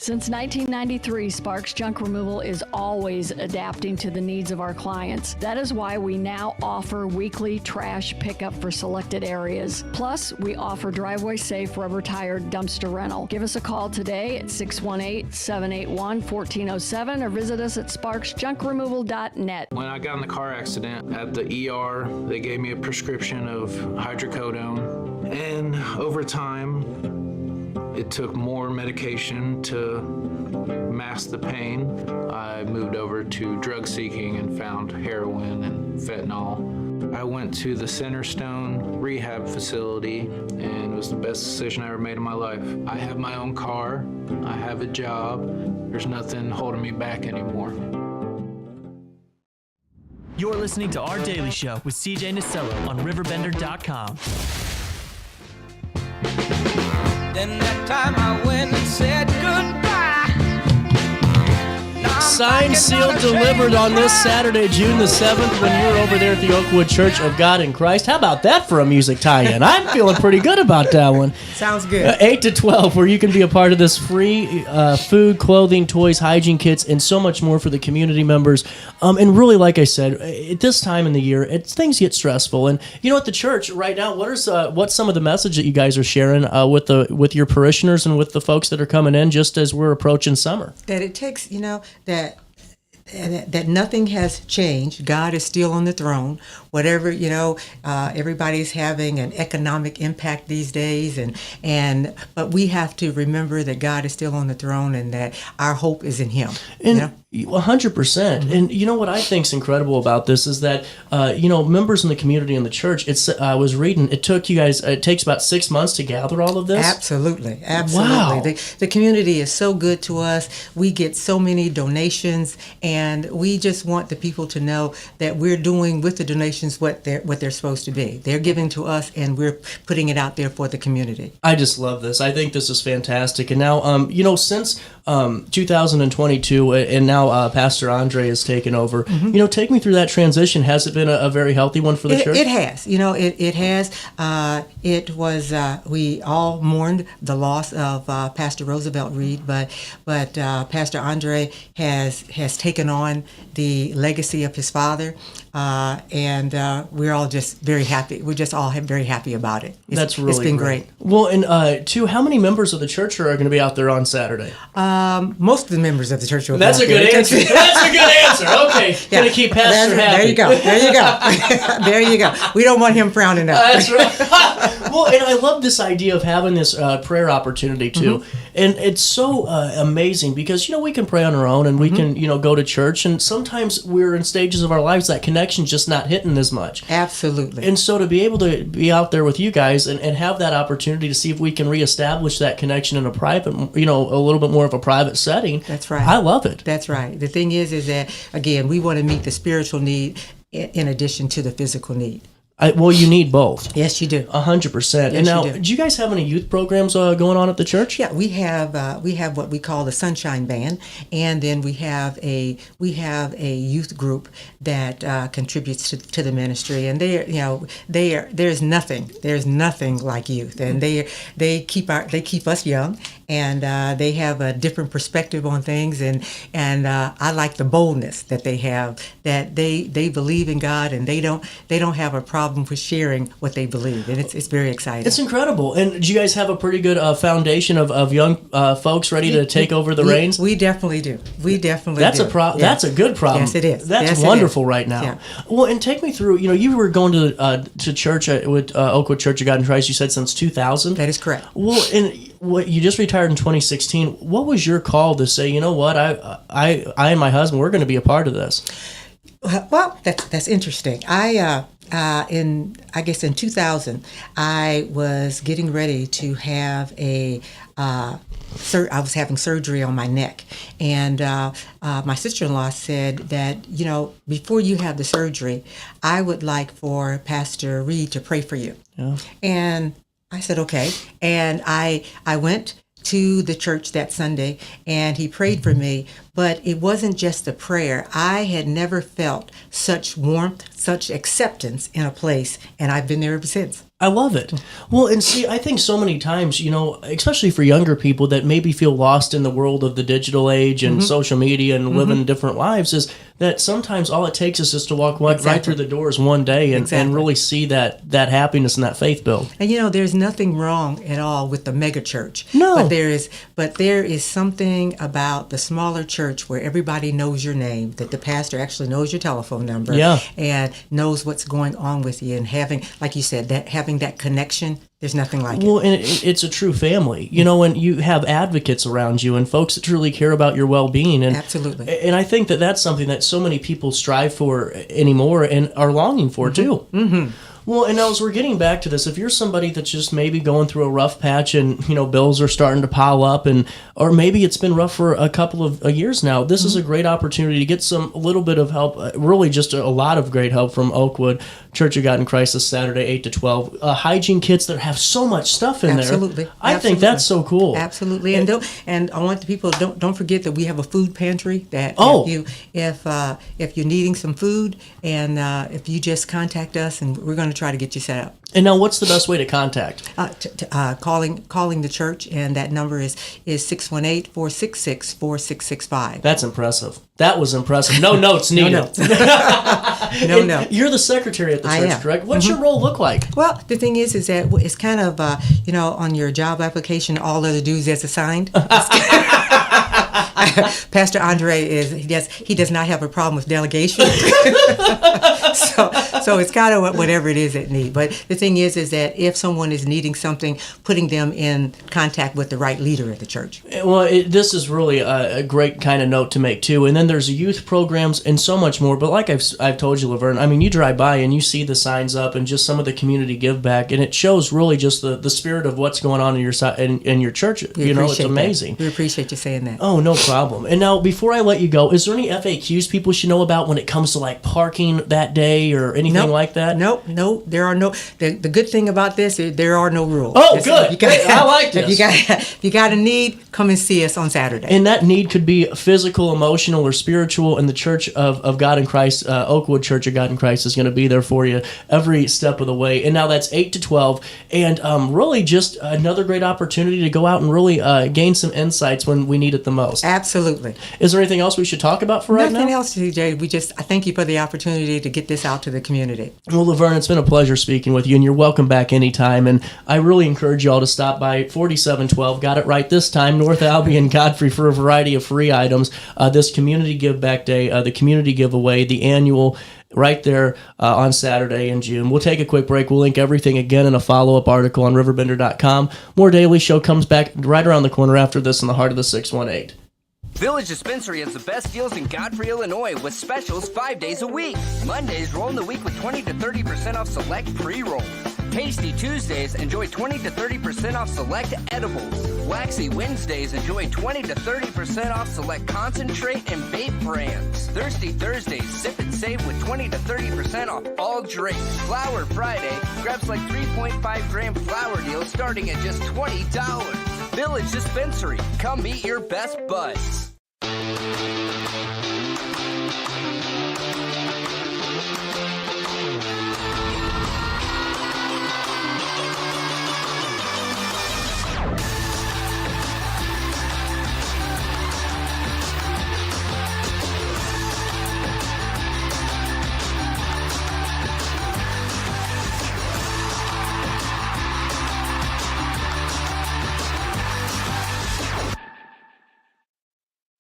Since 1993, Sparks Junk Removal is always adapting to the needs of our clients. That is why we now offer weekly trash pickup for selected areas. Plus, we offer driveway-safe rubber-tired dumpster rental. Give us a call today at 618-781-1407 or visit us at sparksjunkremoval.net. When I got in the car accident at the ER, they gave me a prescription of hydrocodone, and over time, it took more medication to mask the pain. I moved over to drug seeking and found heroin and fentanyl. I went to the Centerstone rehab facility, and it was the best decision I ever made in my life. I have my own car, I have a job, there's nothing holding me back anymore. You're listening to Our Daily Show with CJ Nasello on RiverBender.com. Then that time I went and said goodbye. signed, sealed, delivered on this Saturday, June the 7th, when you're over there at the Oakwood Church of God in Christ. How about that for a music tie-in? I'm feeling pretty good about that one. Sounds good. 8 to 12, where you can be a part of this free food, clothing, toys, hygiene kits, and so much more for the community members. And really, like I said, at this time in the year, things get stressful. And you know, at the church right now, what's some of the message that you guys are sharing with your parishioners and with the folks that are coming in just as we're approaching summer? That it takes, that nothing has changed. God is still on the throne. Whatever, everybody's having an economic impact these days, but we have to remember that God is still on the throne and that our hope is in Him. And 100%. And you know what I think is incredible about this is that, members in the community and the church, I was reading, it takes about 6 months to gather all of this? Absolutely. Wow. The community is so good to us. We get so many donations, and we just want the people to know that we're doing with the donations what they're supposed to be. They're giving to us, and we're putting it out there for the community. I just love this. I think this is fantastic. And now, since 2022, and now Pastor Andre has taken over. Mm-hmm. Take me through that transition. Has it been a very healthy one for the church? It has. It has. It was. We all mourned the loss of Pastor Roosevelt Reed, but Pastor Andre has taken on the legacy of his father, and we're all just very happy. We're just all very happy about it. That's really it's been great. Well, and too, how many members of the church are going to be out there on Saturday? Most of the members of the church will That's be a good answer. That's a good answer. Okay. Yeah. Going to keep Pastor happy. There you go. There you go. We don't want him frowning up. That's right. Well, and I love this idea of having this prayer opportunity, too. Mm-hmm. And it's so amazing because, we can pray on our own and we can, go to church. And sometimes we're in stages of our lives that connection's just not hitting as much. Absolutely. And so to be able to be out there with you guys and have that opportunity to see if we can reestablish that connection in a private, a little bit more of a private setting. That's right. I love it. That's right. The thing is that, again, we want to meet the spiritual need in addition to the physical need. You need both. Yes, you do. 100%. Yes, and now, you do. Do you guys have any youth programs going on at the church? Yeah, we have what we call the Sunshine Band, and then we have a youth group that contributes to the ministry, and there's nothing like youth, and they keep us young, and they have a different perspective on things, and I like the boldness that they have, that they believe in God, and they don't have a problem with sharing what they believe, and it's very exciting. It's incredible. And do you guys have a pretty good foundation of young folks ready to take over the reins? We definitely do. That's a good problem. Yes, it is. That's wonderful right now. Yeah. Well, and take me through. You were going to church with Oakwood Church of God in Christ. You said since 2000. That is correct. Well, and you just retired in 2016. What was your call to say, you know what, I and my husband, we're going to be a part of this? Well, that's interesting. In 2000, I was getting ready to have I was having surgery on my neck, and my sister-in-law said that, before you have the surgery, I would like for Pastor Reed to pray for you. Yeah. And I said, okay. And I went to the church that Sunday, and he prayed for me, but it wasn't just a prayer. I had never felt such warmth, such acceptance in a place, and I've been there ever since. I love it. Well, and see, I think so many times, especially for younger people that maybe feel lost in the world of the digital age and social media and living different lives, is that sometimes all it takes is just to walk right through the doors one day and really see that happiness and that faith build. And there's nothing wrong at all with the mega church. No. But there is something about the smaller church where everybody knows your name, that the pastor actually knows your telephone number, and knows what's going on with you, and having, like you said, having that connection. There's nothing like it. Well, and it's a true family, and you have advocates around you and folks that truly care about your well-being. And absolutely. And I think that's something that so many people strive for anymore and are longing for too. Mm-hmm. Well, and as we're getting back to this, if you're somebody that's just maybe going through a rough patch and, bills are starting to pile up, or maybe it's been rough for a couple of years now, this is a great opportunity to get a little bit of help, really just a lot of great help from Oakwood Church of God in Christ this Saturday, 8 to 12. Hygiene kits that have so much stuff in Absolutely. there. I think that's so cool. Absolutely. And I want the people, don't forget that we have a food pantry that if you're needing some food, and if you just contact us, and we're going to try to get you set up. And now, what's the best way to contact? Calling the church, and that number is 618-466-4665. That's impressive. That was impressive. No notes needed. No notes. You're the secretary at the church, correct? What's your role look like? Well, the thing is that it's kind of, on your job application, all other dues as assigned. Pastor Andre he does not have a problem with delegation. so it's kind of whatever it is that need. But the thing is that if someone is needing something, putting them in contact with the right leader at the church. Well, this is really a great kind of note to make too. And then there's youth programs and so much more. But like I've told you, Lavern, I mean, you drive by and you see the signs up and just some of the community give back, and it shows really just the spirit of what's going on in your side in your church. It's amazing. We appreciate you saying that. Oh, no problem. And now, before I let you go, is there any FAQs people should know about when it comes to like parking that day or anything like that? Nope. There are no. The good thing about this is there are no rules. Oh, good. I like this. If you got a need, come and see us on Saturday. And that need could be physical, emotional, or spiritual. And the Church of God in Christ, Oakwood Church of God in Christ, is going to be there for you every step of the way. And now that's 8 to 12, and really just another great opportunity to go out and really gain some insights when we need it the most. Absolutely. Is there anything else we should talk about for right now? Nothing else, CJ. I thank you for the opportunity to get this out to the community. Well, Lavern, it's been a pleasure speaking with you, and you're welcome back anytime. And I really encourage you all to stop by 4712, got it right this time, North Albion, Godfrey, for a variety of free items. This Community Give Back Day, the community giveaway, the annual, right there on Saturday in June. We'll take a quick break. We'll link everything again in a follow-up article on RiverBender.com. More Daily Show comes back right around the corner after this in the heart of the 618. Village Dispensary has the best deals in Godfrey, Illinois, with specials 5 days a week. Mondays, roll in the week with 20 to 30% off select pre-rolls. Tasty Tuesdays, enjoy 20 to 30% off select edibles. Waxy Wednesdays, enjoy 20 to 30% off select concentrate and vape brands. Thirsty Thursdays, sip and save with 20 to 30% off all drinks. Flower Friday, grab like 3.5 gram flower deals starting at just $20. Village Dispensary, come meet your best buds.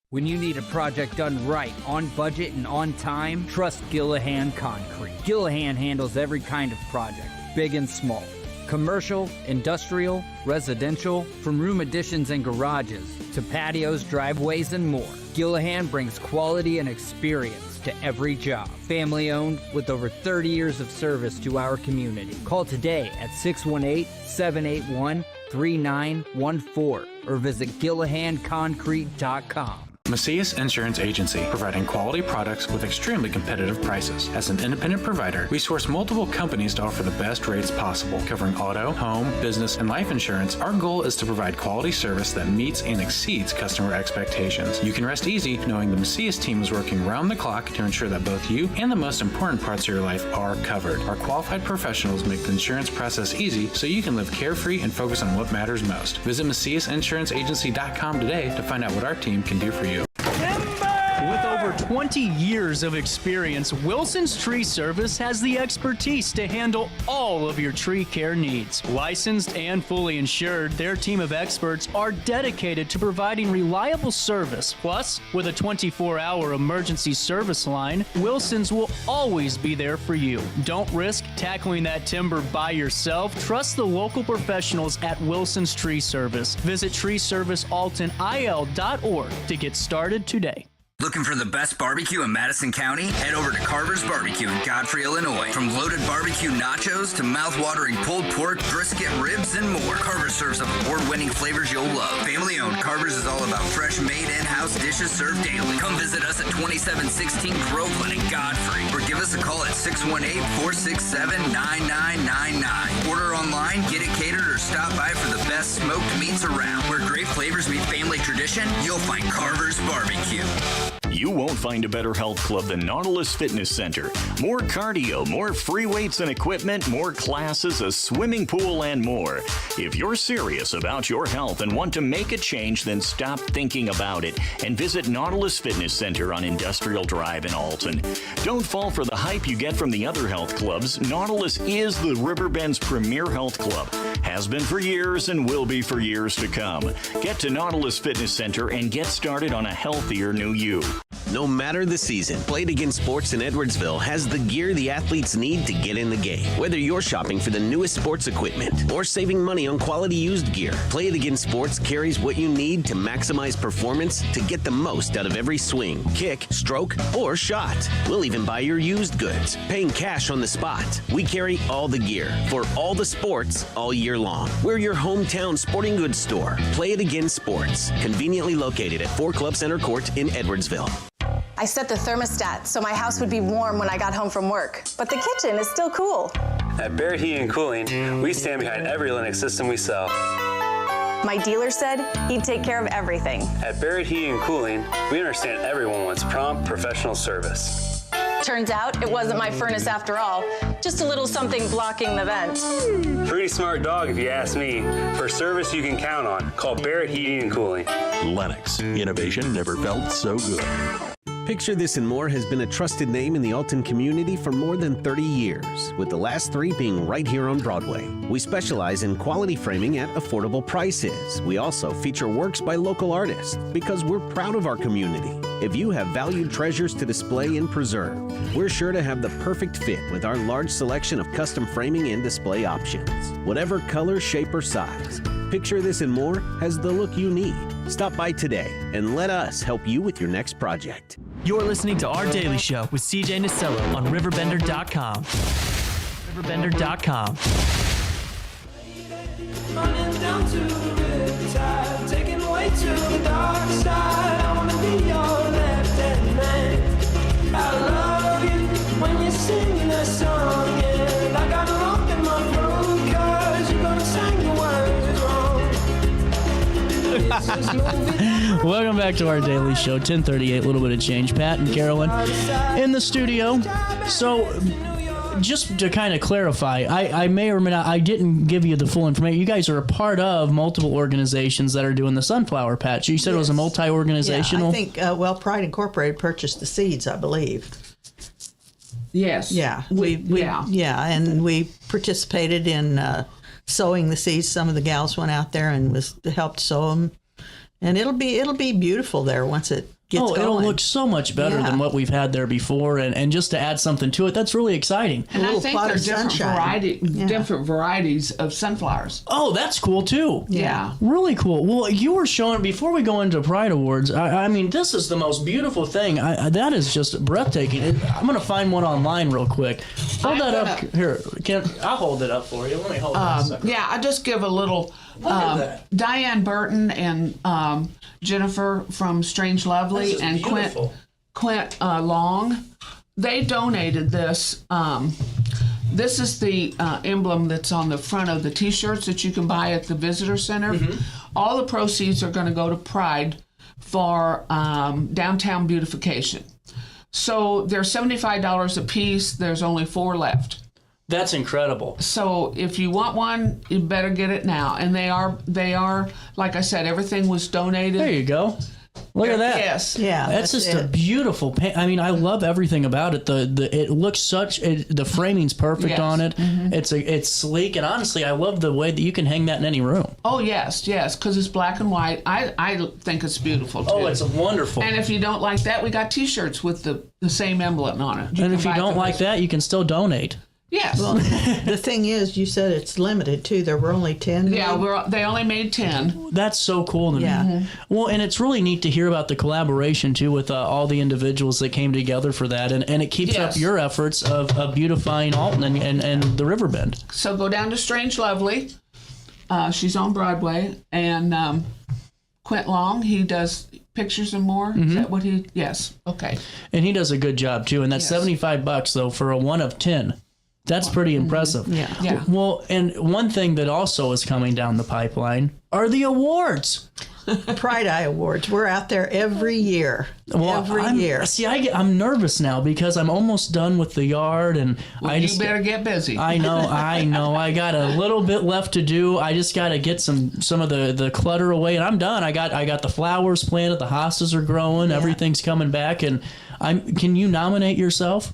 When you need a project done right, on budget and on time, trust Gillahan Concrete. Gillahan handles every kind of project, big and small. Commercial, industrial, residential, from room additions and garages to patios, driveways, and more. Gillahan brings quality and experience to every job. Family owned with over 30 years of service to our community. Call today at 618-781-3914 or visit GillahanConcrete.com. Macias Insurance Agency, providing quality products with extremely competitive prices. As an independent provider, we source multiple companies to offer the best rates possible. Covering auto, home, business, and life insurance, our goal is to provide quality service that meets and exceeds customer expectations. You can rest easy knowing the Macias team is working round the clock to ensure that both you and the most important parts of your life are covered. Our qualified professionals make the insurance process easy so you can live carefree and focus on what matters most. Visit MaciasInsuranceAgency.com today to find out what our team can do for you. With over 20 years of experience, Wilson's Tree Service has the expertise to handle all of your tree care needs. Licensed and fully insured, their team of experts are dedicated to providing reliable service. Plus, with a 24-hour emergency service line, Wilson's will always be there for you. Don't risk tackling that timber by yourself. Trust the local professionals at Wilson's Tree Service. Visit treeservicealtonil.org to get started today. Looking for the best barbecue in Madison County? Head over to Carver's Barbecue in Godfrey, Illinois. From loaded barbecue nachos to mouth-watering pulled pork, brisket, ribs, and more, Carver's serves up award-winning flavors you'll love. Family-owned, Carver's is all about fresh-made in-house dishes served daily. Come visit us at 2716 Groveland in Godfrey, or give us a call at 618-467-9999. Order online, get it catered, or stop by for the best smoked meats around. Where great flavors meet family tradition, you'll find Carver's Barbecue. You won't find a better health club than Nautilus Fitness Center. More cardio, more free weights and equipment, more classes, a swimming pool, and more. If you're serious about your health and want to make a change, then stop thinking about it and visit Nautilus Fitness Center on Industrial Drive in Alton. Don't fall for the hype you get from the other health clubs. Nautilus is the Riverbend's premier health club. Has been for years and will be for years to come. Get to Nautilus Fitness Center and get started on a healthier new you. No matter the season, Play-It-Again Sports in Edwardsville has the gear the athletes need to get in the game. Whether you're shopping for the newest sports equipment or saving money on quality used gear, Play-It-Again Sports carries what you need to maximize performance to get the most out of every swing, kick, stroke, or shot. We'll even buy your used goods, paying cash on the spot. We carry all the gear for all the sports all year long. We're your hometown sporting goods store. Play-It-Again Sports, conveniently located at 4 Club Center Court in Edwardsville. I set the thermostat so my house would be warm when I got home from work, but the kitchen is still cool. At Barrett Heating and Cooling, we stand behind every Linux system we sell. My dealer said he'd take care of everything. At Barrett Heating and Cooling, we understand everyone wants prompt, professional service. Turns out it wasn't my furnace after all, just a little something blocking the vent. Pretty smart dog if you ask me. For service you can count on, call Barrett Heating and Cooling. Lennox, innovation never felt so good. Picture This and More has been a trusted name in the Alton community for more than 30 years, with the last 3 being right here on Broadway. We specialize in quality framing at affordable prices. We also feature works by local artists because we're proud of our community. If you have valued treasures to display and preserve, we're sure to have the perfect fit with our large selection of custom framing and display options. Whatever color, shape, or size, Picture This and More has the look you need. Stop by today and let us help you with your next project. You're listening to Our Daily Show with CJ Nasello on RiverBender.com. RiverBender.com. Running down to the riptide, taken away to the dark side. I wanna be your left-hand man. I love you when you're singing that song, and I got a lump in my throat 'cause you're gonna sing the words wrong. Welcome back to Our Daily Show, 10:38, a little bit of change. Pat and Carolyn in the studio. So, just to kind of clarify, I may or may not, I didn't give you the full information. You guys are a part of multiple organizations that are doing the sunflower patch. You said it was a multi-organizational? Yeah, I think, Pride Incorporated purchased the seeds, I believe. Yes. Yeah. And we participated in sowing the seeds. Some of the gals went out there and helped sow them. And it'll be beautiful there once it gets going. It'll look so much better than what we've had there before, and just to add something to it, that's really exciting. And I think there's different varieties of sunflowers. Oh, that's cool too. Yeah. Really cool. Well, you were showing, before we go into Pride Awards, I mean, this is the most beautiful thing. That is just breathtaking. I'm going to find one online real quick. Hold that up. Here, I'll hold it up for you. Let me hold it. Yeah, I just give a little. Diane Burton and Jennifer from Strange Lovely and Quint Long, they donated this. This is the emblem that's on the front of the T-shirts that you can buy at the visitor center. Mm-hmm. All the proceeds are going to go to Pride for downtown beautification. So they're $75 a piece. There's only 4 left. That's incredible. So if you want one, you better get it now. And they are, like I said, everything was donated. There you go. Look at that. Yes. Yeah. That's just a beautiful paint. I mean, I love everything about it. It looks the framing's perfect on it. Mm-hmm. It's sleek, and honestly, I love the way that you can hang that in any room. Oh yes, because it's black and white. I think it's beautiful too. Oh, it's wonderful. And if you don't like that, we got T-shirts with the same emblem on it. And if you don't like that, you can still donate. Yes. Well, the thing is, you said it's limited too. There were only 10. Yeah, they only made 10. That's so cool to me. Mhm. Well, and it's really neat to hear about the collaboration too with all the individuals that came together for that, and it keeps up your efforts of beautifying Alton and the Riverbend. So go down to Strange Lovely. She's on Broadway, and Quint Long, he does pictures and more. Is that what he? Yes. Okay. And he does a good job too. And that's $75 though for a 1 of 10. That's pretty impressive. Yeah. Well, and one thing that also is coming down the pipeline are the awards. Pride Eye Awards. We're out there every year. Every year. See, I'm nervous now because I'm almost done with the yard, and you better get busy. I know. I got a little bit left to do. I just got to get some of the clutter away, and I'm done. I got the flowers planted, the hostas are growing, everything's coming back, and can you nominate yourself?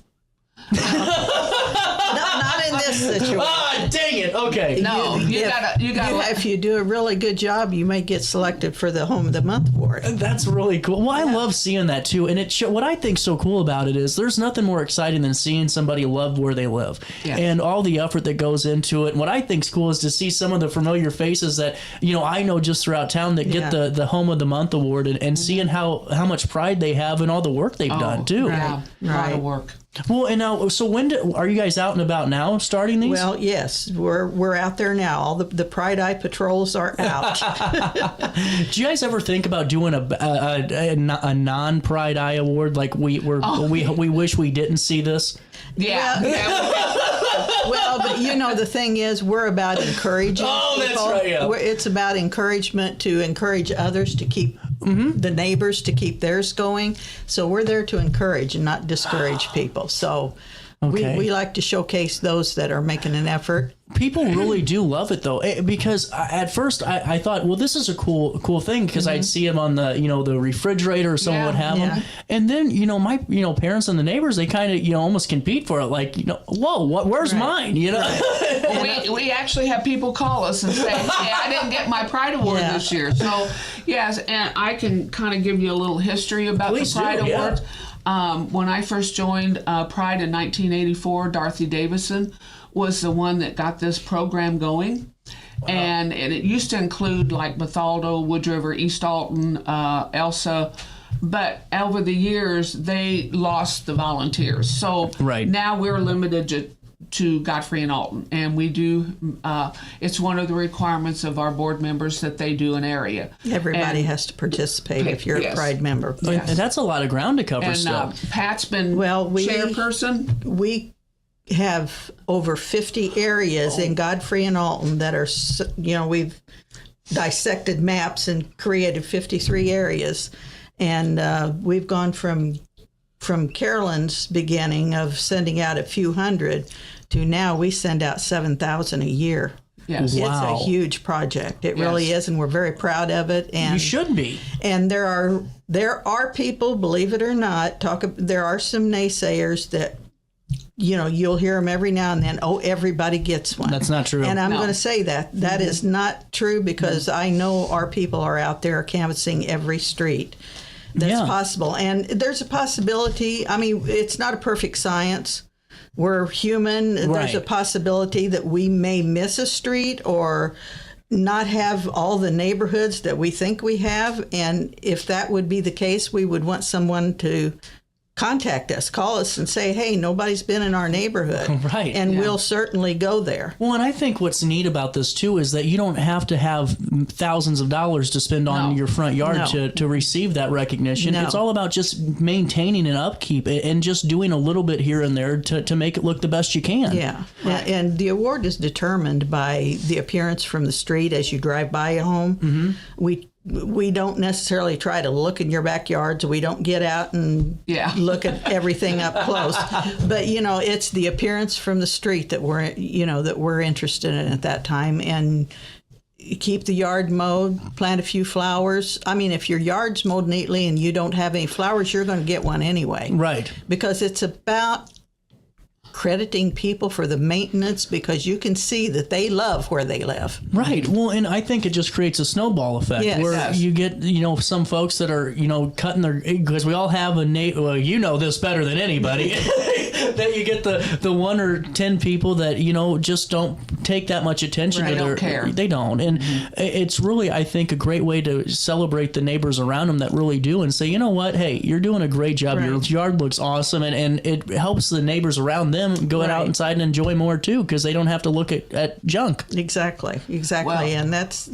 Not in this situation. Ah, dang it. Okay. No, you gotta. If you do a really good job, you may get selected for the Home of the Month award. That's really cool. Well, I love seeing that too, and what I think so cool about it is there's nothing more exciting than seeing somebody love where they live, and all the effort that goes into it. And what I think's cool is to see some of the familiar faces that I know just throughout town that get the Home of the Month award, and seeing how much pride they have and all the work they've done too. Yeah, a lot of work. Well, and now, so when are you guys out and about now, starting these? Well, yes, we're out there now. All the Pride Eye patrols are out. Do you guys ever think about doing a non-Pride Eye award, like we wish we didn't see this? Yeah. Well, but the thing is, we're about encouraging people. That's right. Yeah. It's about encouragement to encourage others to keep the neighbors to keep theirs going. So we're there to encourage and not discourage people. So we like to showcase those that are making an effort. People really do love it though, because at first I thought, well, this is a cool thing because I'd see them on the the refrigerator or someone would have them, and then my parents and the neighbors, they kind of almost compete for it, like whoa, where's mine? We actually have people call us and say, hey, I didn't get my Pride Award this year. So yes, and I can kind of give you a little history about the Pride Award. When I first joined Pride in 1984, Dorothy Davison was the one that got this program going. And it used to include like Bethalto, Wood River, East Alton, Elsa. But over the years, they lost the volunteers. So now we're limited to Godfrey and Alton. And we do, it's one of the requirements of our board members that they do an area. Everybody has to participate if you're a Pride member. And that's a lot of ground to cover and, still. Pat's been chairperson. We have over 50 areas in Godfrey and Alton that are, we've dissected maps and created 53 areas. And we've gone from Carolyn's beginning of sending out a few hundred to now we send out 7,000 a year. Yes. It's a huge project. It really is, and we're very proud of it. And you should be. And there are people, believe it or not, there are some naysayers that you'll hear them every now and then. Oh, everybody gets one. That's not true. And I'm going to say that is not true because I know our people are out there canvassing every street. That's possible. And there's a possibility. I mean, it's not a perfect science. We're human. There's a possibility that we may miss a street or not have all the neighborhoods that we think we have. And if that would be the case, we would want someone to contact us, call us and say, hey, nobody's been in our neighborhood. Right. And we'll certainly go there. Well, and I think what's neat about this too is that you don't have to have thousands of dollars to spend on your front yard to receive that recognition. It's all about just maintaining and upkeep and just doing a little bit here and there to make it look the best you can. Yeah. And the award is determined by the appearance from the street as you drive by a home. We don't necessarily try to look in your backyards. We don't get out and look at everything up close. But it's the appearance from the street that we're interested in at that time. And keep the yard mowed, plant a few flowers. I mean, if your yard's mowed neatly and you don't have any flowers, you're going to get one anyway. Right. Because it's about crediting people for the maintenance because you can see that they love where they live. Right. Well, and I think it just creates a snowball effect where you get, some folks that are, cutting their, because we all have this better than anybody. that you get the 1 or 10 people that, just don't take that much attention to They don't care. They don't. And it's really, I think, a great way to celebrate the neighbors around them that really do and say, you know what, hey, you're doing a great job. Right. Your yard looks awesome. And it helps the neighbors around them go out inside and enjoy more too, because they don't have to look at junk. Exactly. Well, And that's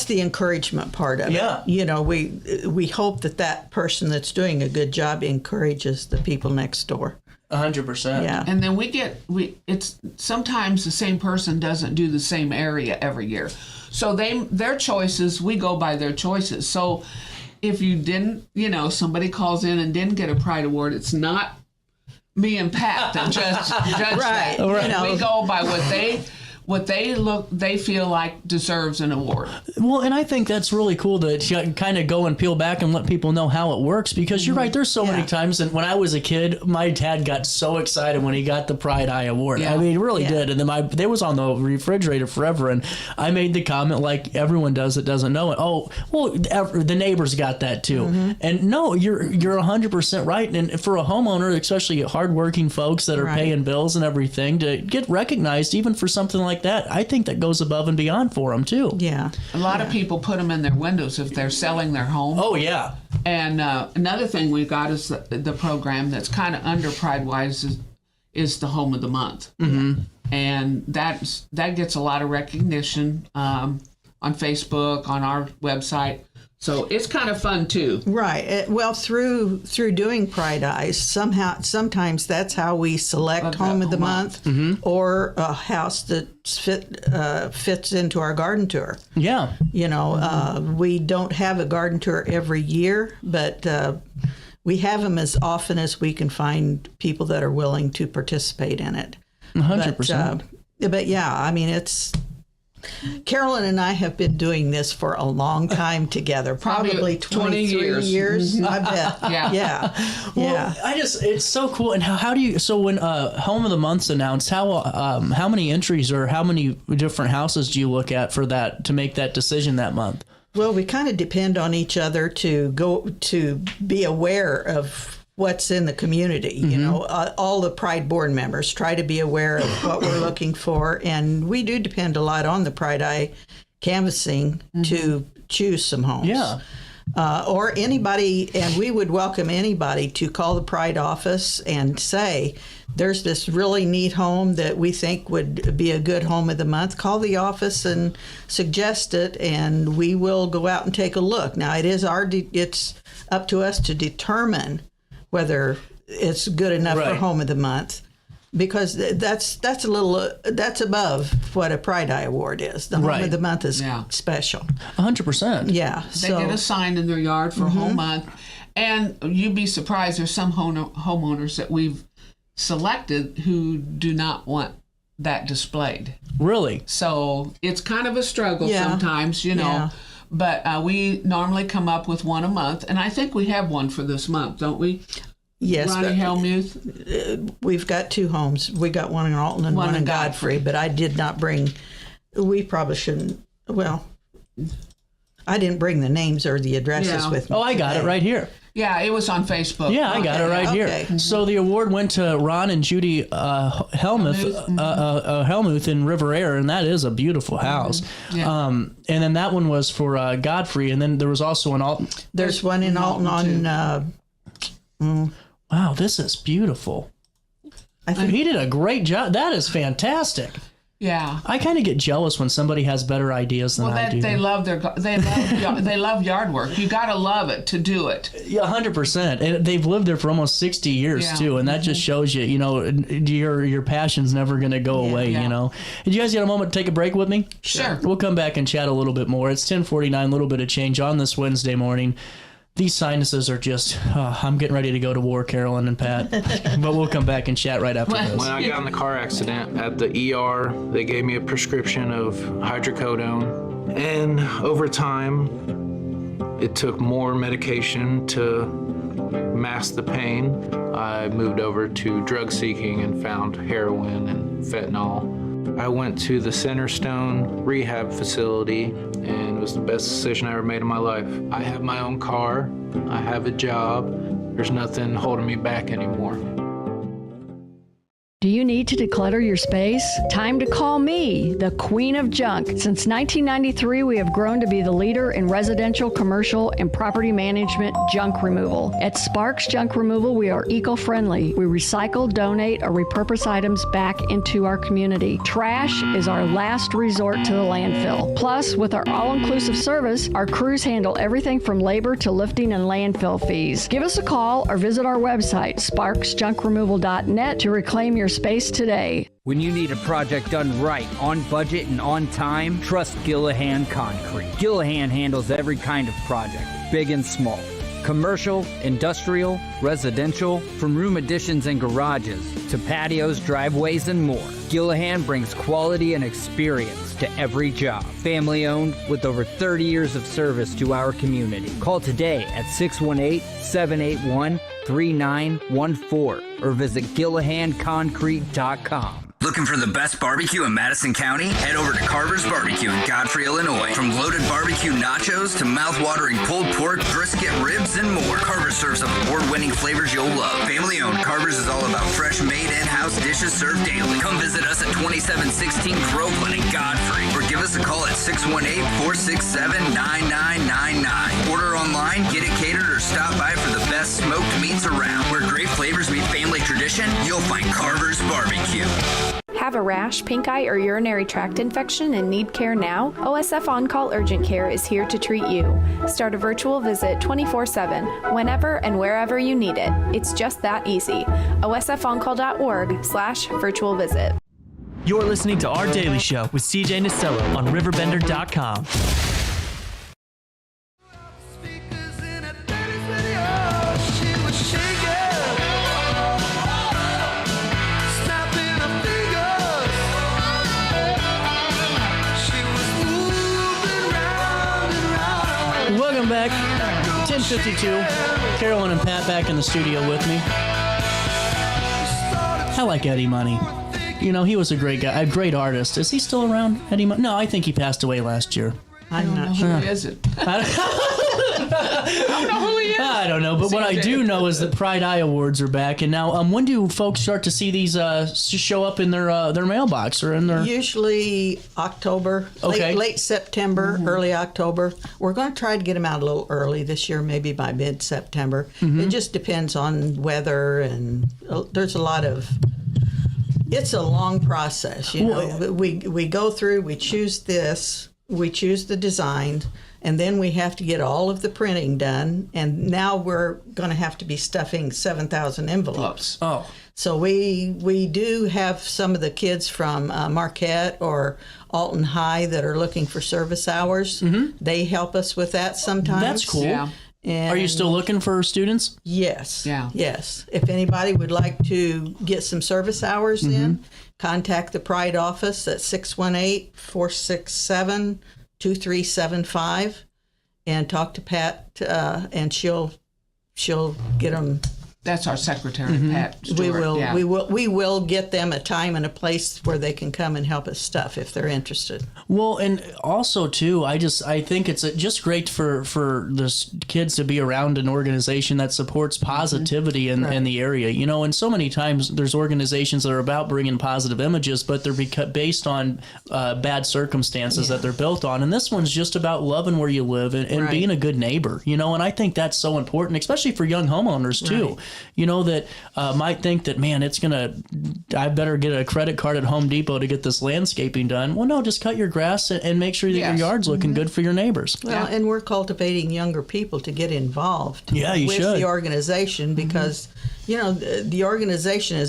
the encouragement part of it. We hope that person that's doing a good job encourages the people next door. 100%. Yeah. And then it's sometimes the same person doesn't do the same area every year. So their choices, we go by their choices. So if you didn't, somebody calls in and didn't get a Pride Award, it's not me and Pat that judge Right. that. Right. We go by what they feel like deserves an award. Well, and I think that's really cool to kind of go and peel back and let people know how it works, because you're right, there's so many times, and when I was a kid, my dad got so excited when he got the Pride Eye Award. Yeah. I mean, he really did. And then they was on the refrigerator forever, and I made the comment like everyone does that doesn't know it. Oh, well, the neighbors got that too. And no, you're 100% right. And for a homeowner, especially hardworking folks that are paying bills and everything, to get recognized even for something like that, I think that goes above and beyond for them too. Yeah. A lot of people put them in their windows if they're selling their home. Oh, yeah. And another thing we got is the program that's kind of under Pride-wise is the Home of the Month. Mm-hmm. And that gets a lot of recognition on Facebook, on our website. So it's kind of fun too. Right. Well, through doing Pride Eyes, sometimes that's how we select Home of the Month or a house that fits into our garden tour. Yeah. We don't have a garden tour every year, but we have them as often as we can find people that are willing to participate in it. 100%. But yeah, I mean, Carolyn and I have been doing this for a long time together, probably 23 years. I bet. Yeah. Well, it's so cool. And how do you, so when Home of the Month's announced, how many entries or how many different houses do you look at for that, to make that decision that month? Well, we kind of depend on each other to be aware of what's in the community. All the Pride board members try to be aware of what we're looking for, and we do depend a lot on the Pride Eye canvassing to choose some homes. Yeah. Or anybody, and we would welcome anybody to call the Pride office and say, there's this really neat home that we think would be a good Home of the Month. Call the office and suggest it, and we will go out and take a look. Now, it's up to us to determine whether it's good enough for Home of the Month, because that's above what a Pride Eye Award is. The Home of the Month is special. 100%. Yeah. They get a sign in their yard for Home Month, and you'd be surprised. There's some homeowners that we've selected who do not want that displayed. Really? So it's kind of a struggle sometimes, But we normally come up with one a month, and I think we have one for this month, don't we? Yes. Ronnie Helmuth? We've got two homes. We got one in Alton and one in Godfrey, but I did not bring, we probably shouldn't, well, I didn't bring the names or the addresses with me. Oh, I got it right here. Yeah, it was on Facebook. Yeah, I got it right here. So the award went to Ron and Judy Helmuth in River Air, and that is a beautiful house. Yeah. And then that one was for Godfrey, and then there was also an Alton. There's one in Alton on... Wow, this is beautiful. He did a great job. That is fantastic. Yeah, I kind of get jealous when somebody has better ideas than I do. They love they love yard work. You got to love it to do it. Yeah, 100%. And they've lived there for almost 60 years too, and that just shows you, your passion's never going to go away. Did you guys get a moment to take a break with me? Sure. We'll come back and chat a little bit more. It's 10:49, a little bit of change on this Wednesday morning. These sinuses are just, I'm getting ready to go to war, Carolyn and Pat. But we'll come back and chat right after this. When I got in the car accident at the ER, they gave me a prescription of hydrocodone. And over time, it took more medication to mask the pain. I moved over to drug seeking and found heroin and fentanyl. I went to the Centerstone rehab facility, and it was the best decision I ever made in my life. I have my own car, I have a job, there's nothing holding me back anymore. Do you need to declutter your space? Time to call me, the Queen of Junk. Since 1993, we have grown to be the leader in residential, commercial, and property management junk removal. At Sparks Junk Removal, we are eco-friendly. We recycle, donate, or repurpose items back into our community. Trash is our last resort to the landfill. Plus, with our all-inclusive service, our crews handle everything from labor to lifting and landfill fees. Give us a call or visit our website, sparksjunkremoval.net, to reclaim your space today. When you need a project done right, on budget and on time, trust Gillahan Concrete. Gillahan handles every kind of project, big and small. Commercial, industrial, residential, from room additions and garages to patios, driveways, and more. Gillahan brings quality and experience to every job. Family owned with over 30 years of service to our community. Call today at 618-781-3914 or visit GillahanConcrete.com. Looking for the best barbecue in Madison County? Head over to Carver's Barbecue in Godfrey, Illinois. From loaded barbecue nachos to mouth-watering pulled pork, brisket, ribs, and more, Carver's serves up award-winning flavors you'll love. Family-owned, Carver's is all about fresh-made in-house dishes served daily. Come visit us at 2716 Groveland in Godfrey, or give us a call at 618-467-9999. Order online, get it catered, or stop by for the best smoked meats around. Where great flavors meet family tradition, you'll find Carver's Barbecue. Have a rash, pink eye, or urinary tract infection and need care now? OSF On-Call Urgent Care is here to treat you. Start a virtual visit 24/7, whenever and wherever you need it. It's just that easy. OSFOnCall.org/virtual visit. You're listening to Our Daily Show with CJ Nasello on RiverBender.com. Welcome back. 10:52. Carolyn and Pat back in the studio with me. I like Eddie Money. You know, he was a great guy, a great artist. Is he still around, Eddie Money? No, I think he passed away last year. I'm not sure. Who is it? I don't know who he is. I don't know, but what I do know is that Pride Eye Awards are back, and now when do folks start to see these show up in their mailbox or in their? Usually October, late September, early October. We're going to try to get them out a little early this year, maybe by mid-September. It just depends on weather, and there's a lot of. It's a long process, you know. We go through, we choose this, we choose the design, and then we have to get all of the printing done. And now we're going to have to be stuffing 7,000 envelopes. Oh. So we do have some of the kids from Marquette or Alton High that are looking for service hours. They help us with that sometimes. That's cool. Yeah. And are you still looking for students? Yes. Yeah. Yes. If anybody would like to get some service hours in, contact the Pride office at 618-467-2375 and talk to Pat, and she'll get them. That's our secretary, Pat Stewart. We will get them a time and a place where they can come and help us stuff if they're interested. Well, and also too, I think it's just great for the kids to be around an organization that supports positivity in the area. You know, and so many times there's organizations that are about bringing positive images, but they're based on bad circumstances that they're built on. And this one's just about loving where you live and being a good neighbor. You know, and I think that's so important, especially for young homeowners too. Right. You know, that might think that, man, I better get a credit card at Home Depot to get this landscaping done. Well, no, just cut your grass and make sure that your yard's looking good for your neighbors. Well, and we're cultivating younger people to get involved with the organization because, you know, the organization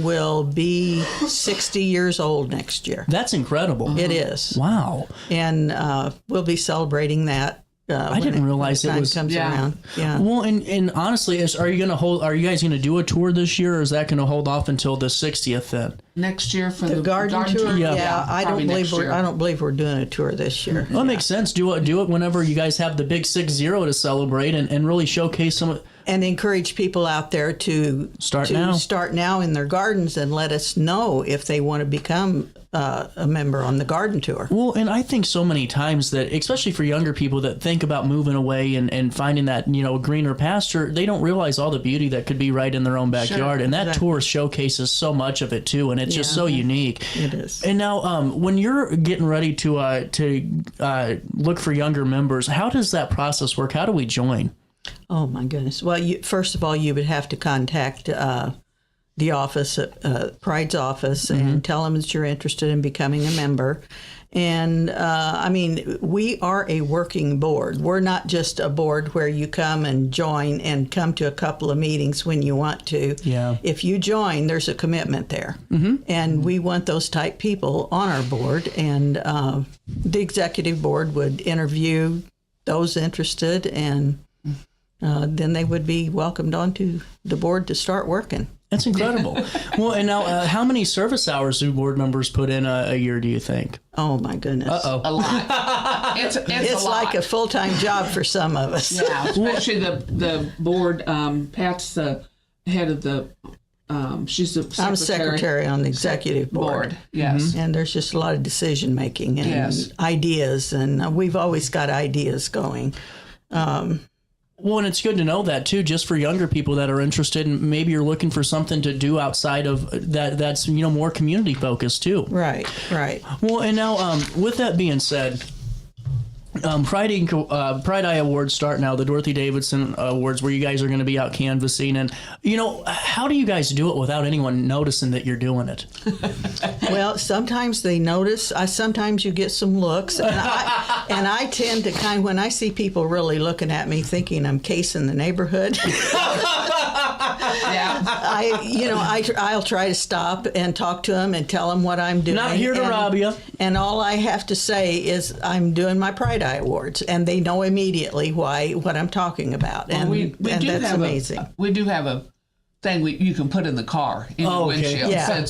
will be 60 years old next year. That's incredible. It is. Wow. And we'll be celebrating that. I didn't realize it was comes around. Yeah. Well, and honestly, are you guys going to do a tour this year, or is that going to hold off until the 60th then? next year for the garden tour. Yeah, I don't believe we're doing a tour this year. Well, it makes sense. Do it whenever you guys have the big 6-0 to celebrate and really showcase some. And encourage people out there to start now in their gardens and let us know if they want to become a member on the garden tour. Well, and I think so many times that, especially for younger people that think about moving away and finding that, greener pasture, they don't realize all the beauty that could be right in their own backyard. And that tour showcases so much of it too, and it's just so unique. It is. And now, when you're getting ready to look for younger members, how does that process work? How do we join? Oh my goodness. Well, first of all, you would have to contact the office, Pride's office, and tell them that you're interested in becoming a member. And we are a working board. We're not just a board where you come and join and come to a couple of meetings when you want to. Yeah. If you join, there's a commitment there. And we want those type people on our board. And the executive board would interview those interested, and then they would be welcomed onto the board to start working. That's incredible. Well, and now, how many service hours do board members put in a year, do you think? Oh, my goodness. Uh-oh. A lot. It's It's a lot. like a full-time job for some of us. Yeah, especially the board. Pat's the head of the. She's the secretary. I'm secretary on the executive board. Yes. And there's just a lot of decision making and ideas, and we've always got ideas going. Well, and it's good to know that too, just for younger people that are interested, and maybe you're looking for something to do outside of that. That's more community focused too. Right. Well, and now with that being said, Pride Eye Awards start now, the Dorothy Davidson Awards, where you guys are going to be out canvassing, and how do you guys do it without anyone noticing that you're doing it? Well, sometimes they notice. Sometimes you get some looks, and I tend to when I see people really looking at me, thinking I'm casing the neighborhood. I'll try to stop and talk to them and tell them what I'm doing. Not here to rob you. And all I have to say is I'm doing my Pride Eye Awards, and they know immediately what I'm talking about. Well, and that's amazing. We do have a thing you can put in the car in the windshield. Yeah.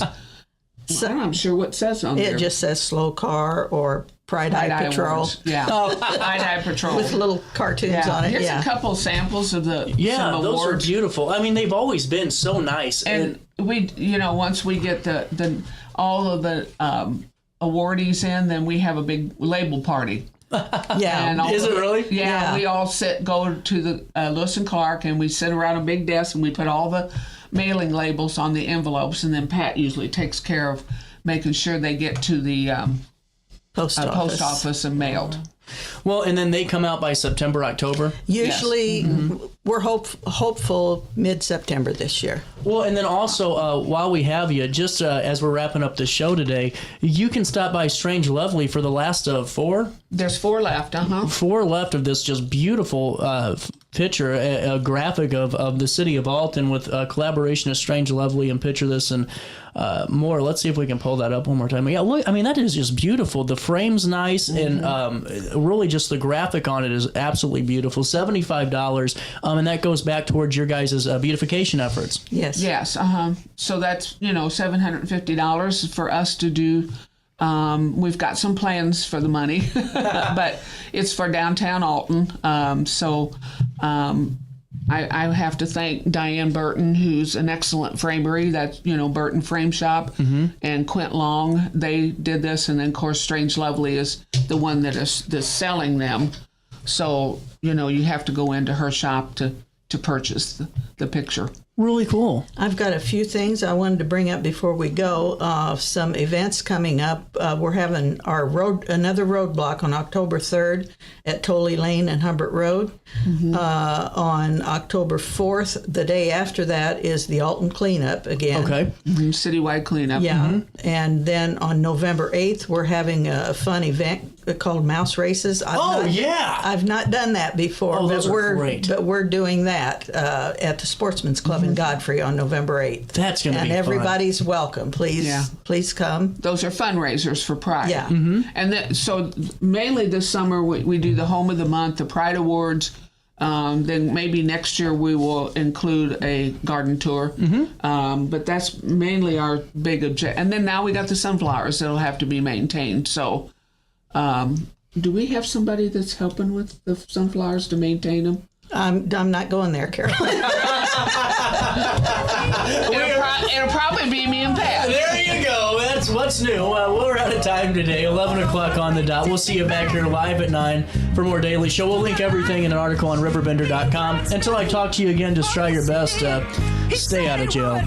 I'm not sure what it says on there. It just says slow car or Pride Eye Patrol. Awards. Yeah. Pride Eye Patrol. With little cartoons on it. Here's a couple samples of some those awards. are beautiful. I mean, they've always been so nice. And we, once we get the all of the awardees in, then we have a big label party. Yeah. Is it really? Yeah, we all go to the Lewis and Clark, and we sit around a big desk, and we put all the mailing labels on the envelopes, and then Pat usually takes care of making sure they get to the post office and mailed. Well, and then they come out by September, October? Usually, we're hopeful mid-September this year. Well, and then also, while we have you, just as we're wrapping up the show today, you can stop by Strange Lovely for the last of 4? There's 4 left, 4 left of this just beautiful picture, a graphic of the city of Alton with a collaboration of Strange Lovely and Picture This and more. Let's see if we can pull that up one more time. Yeah, look, I mean, that is just beautiful. The frame's nice, and really just the graphic on it is absolutely beautiful. $75, and that goes back towards your guys' beautification efforts. Yes. Yes. So that's, $750 for us to do. We've got some plans for the money, but it's for downtown Alton. I have to thank Diane Burton, who's an excellent framery. That's, Burton Frame Shop, and Quint Long. They did this, and then, of course, Strange Lovely is the one that's selling them. So, you have to go into her shop to purchase the picture. Really cool. I've got a few things I wanted to bring up before we go. Some events coming up. We're having another roadblock on October 3rd at Tolley Lane and Humbert Road. On October 4th, the day after that, is the Alton cleanup again. Okay. Citywide cleanup. Yeah. And then on November 8th, we're having a fun event called Mouse Races. I've not done that before, those are great. But we're doing that at the Sportsman's Club in Godfrey on November 8th. That's going to be fun. And everybody's welcome. Please come. Those are fundraisers for Pride. Yeah. And so mainly this summer we do the Home of the Month, the Pride Awards, Then maybe next year we will include a garden tour. But that's mainly our big object. And then now we got the sunflowers that'll have to be maintained. So do we have somebody that's helping with the sunflowers to maintain them? I'm not going there, Carol. It'll probably be me and Pat. There you go. That's what's new. We're out of time today. 11 o'clock on the dot. We'll see you back here live at 9 for more Daily Show. We'll link everything in an article on RiverBender.com. Until I talk to you again, just try your best. Stay out of jail.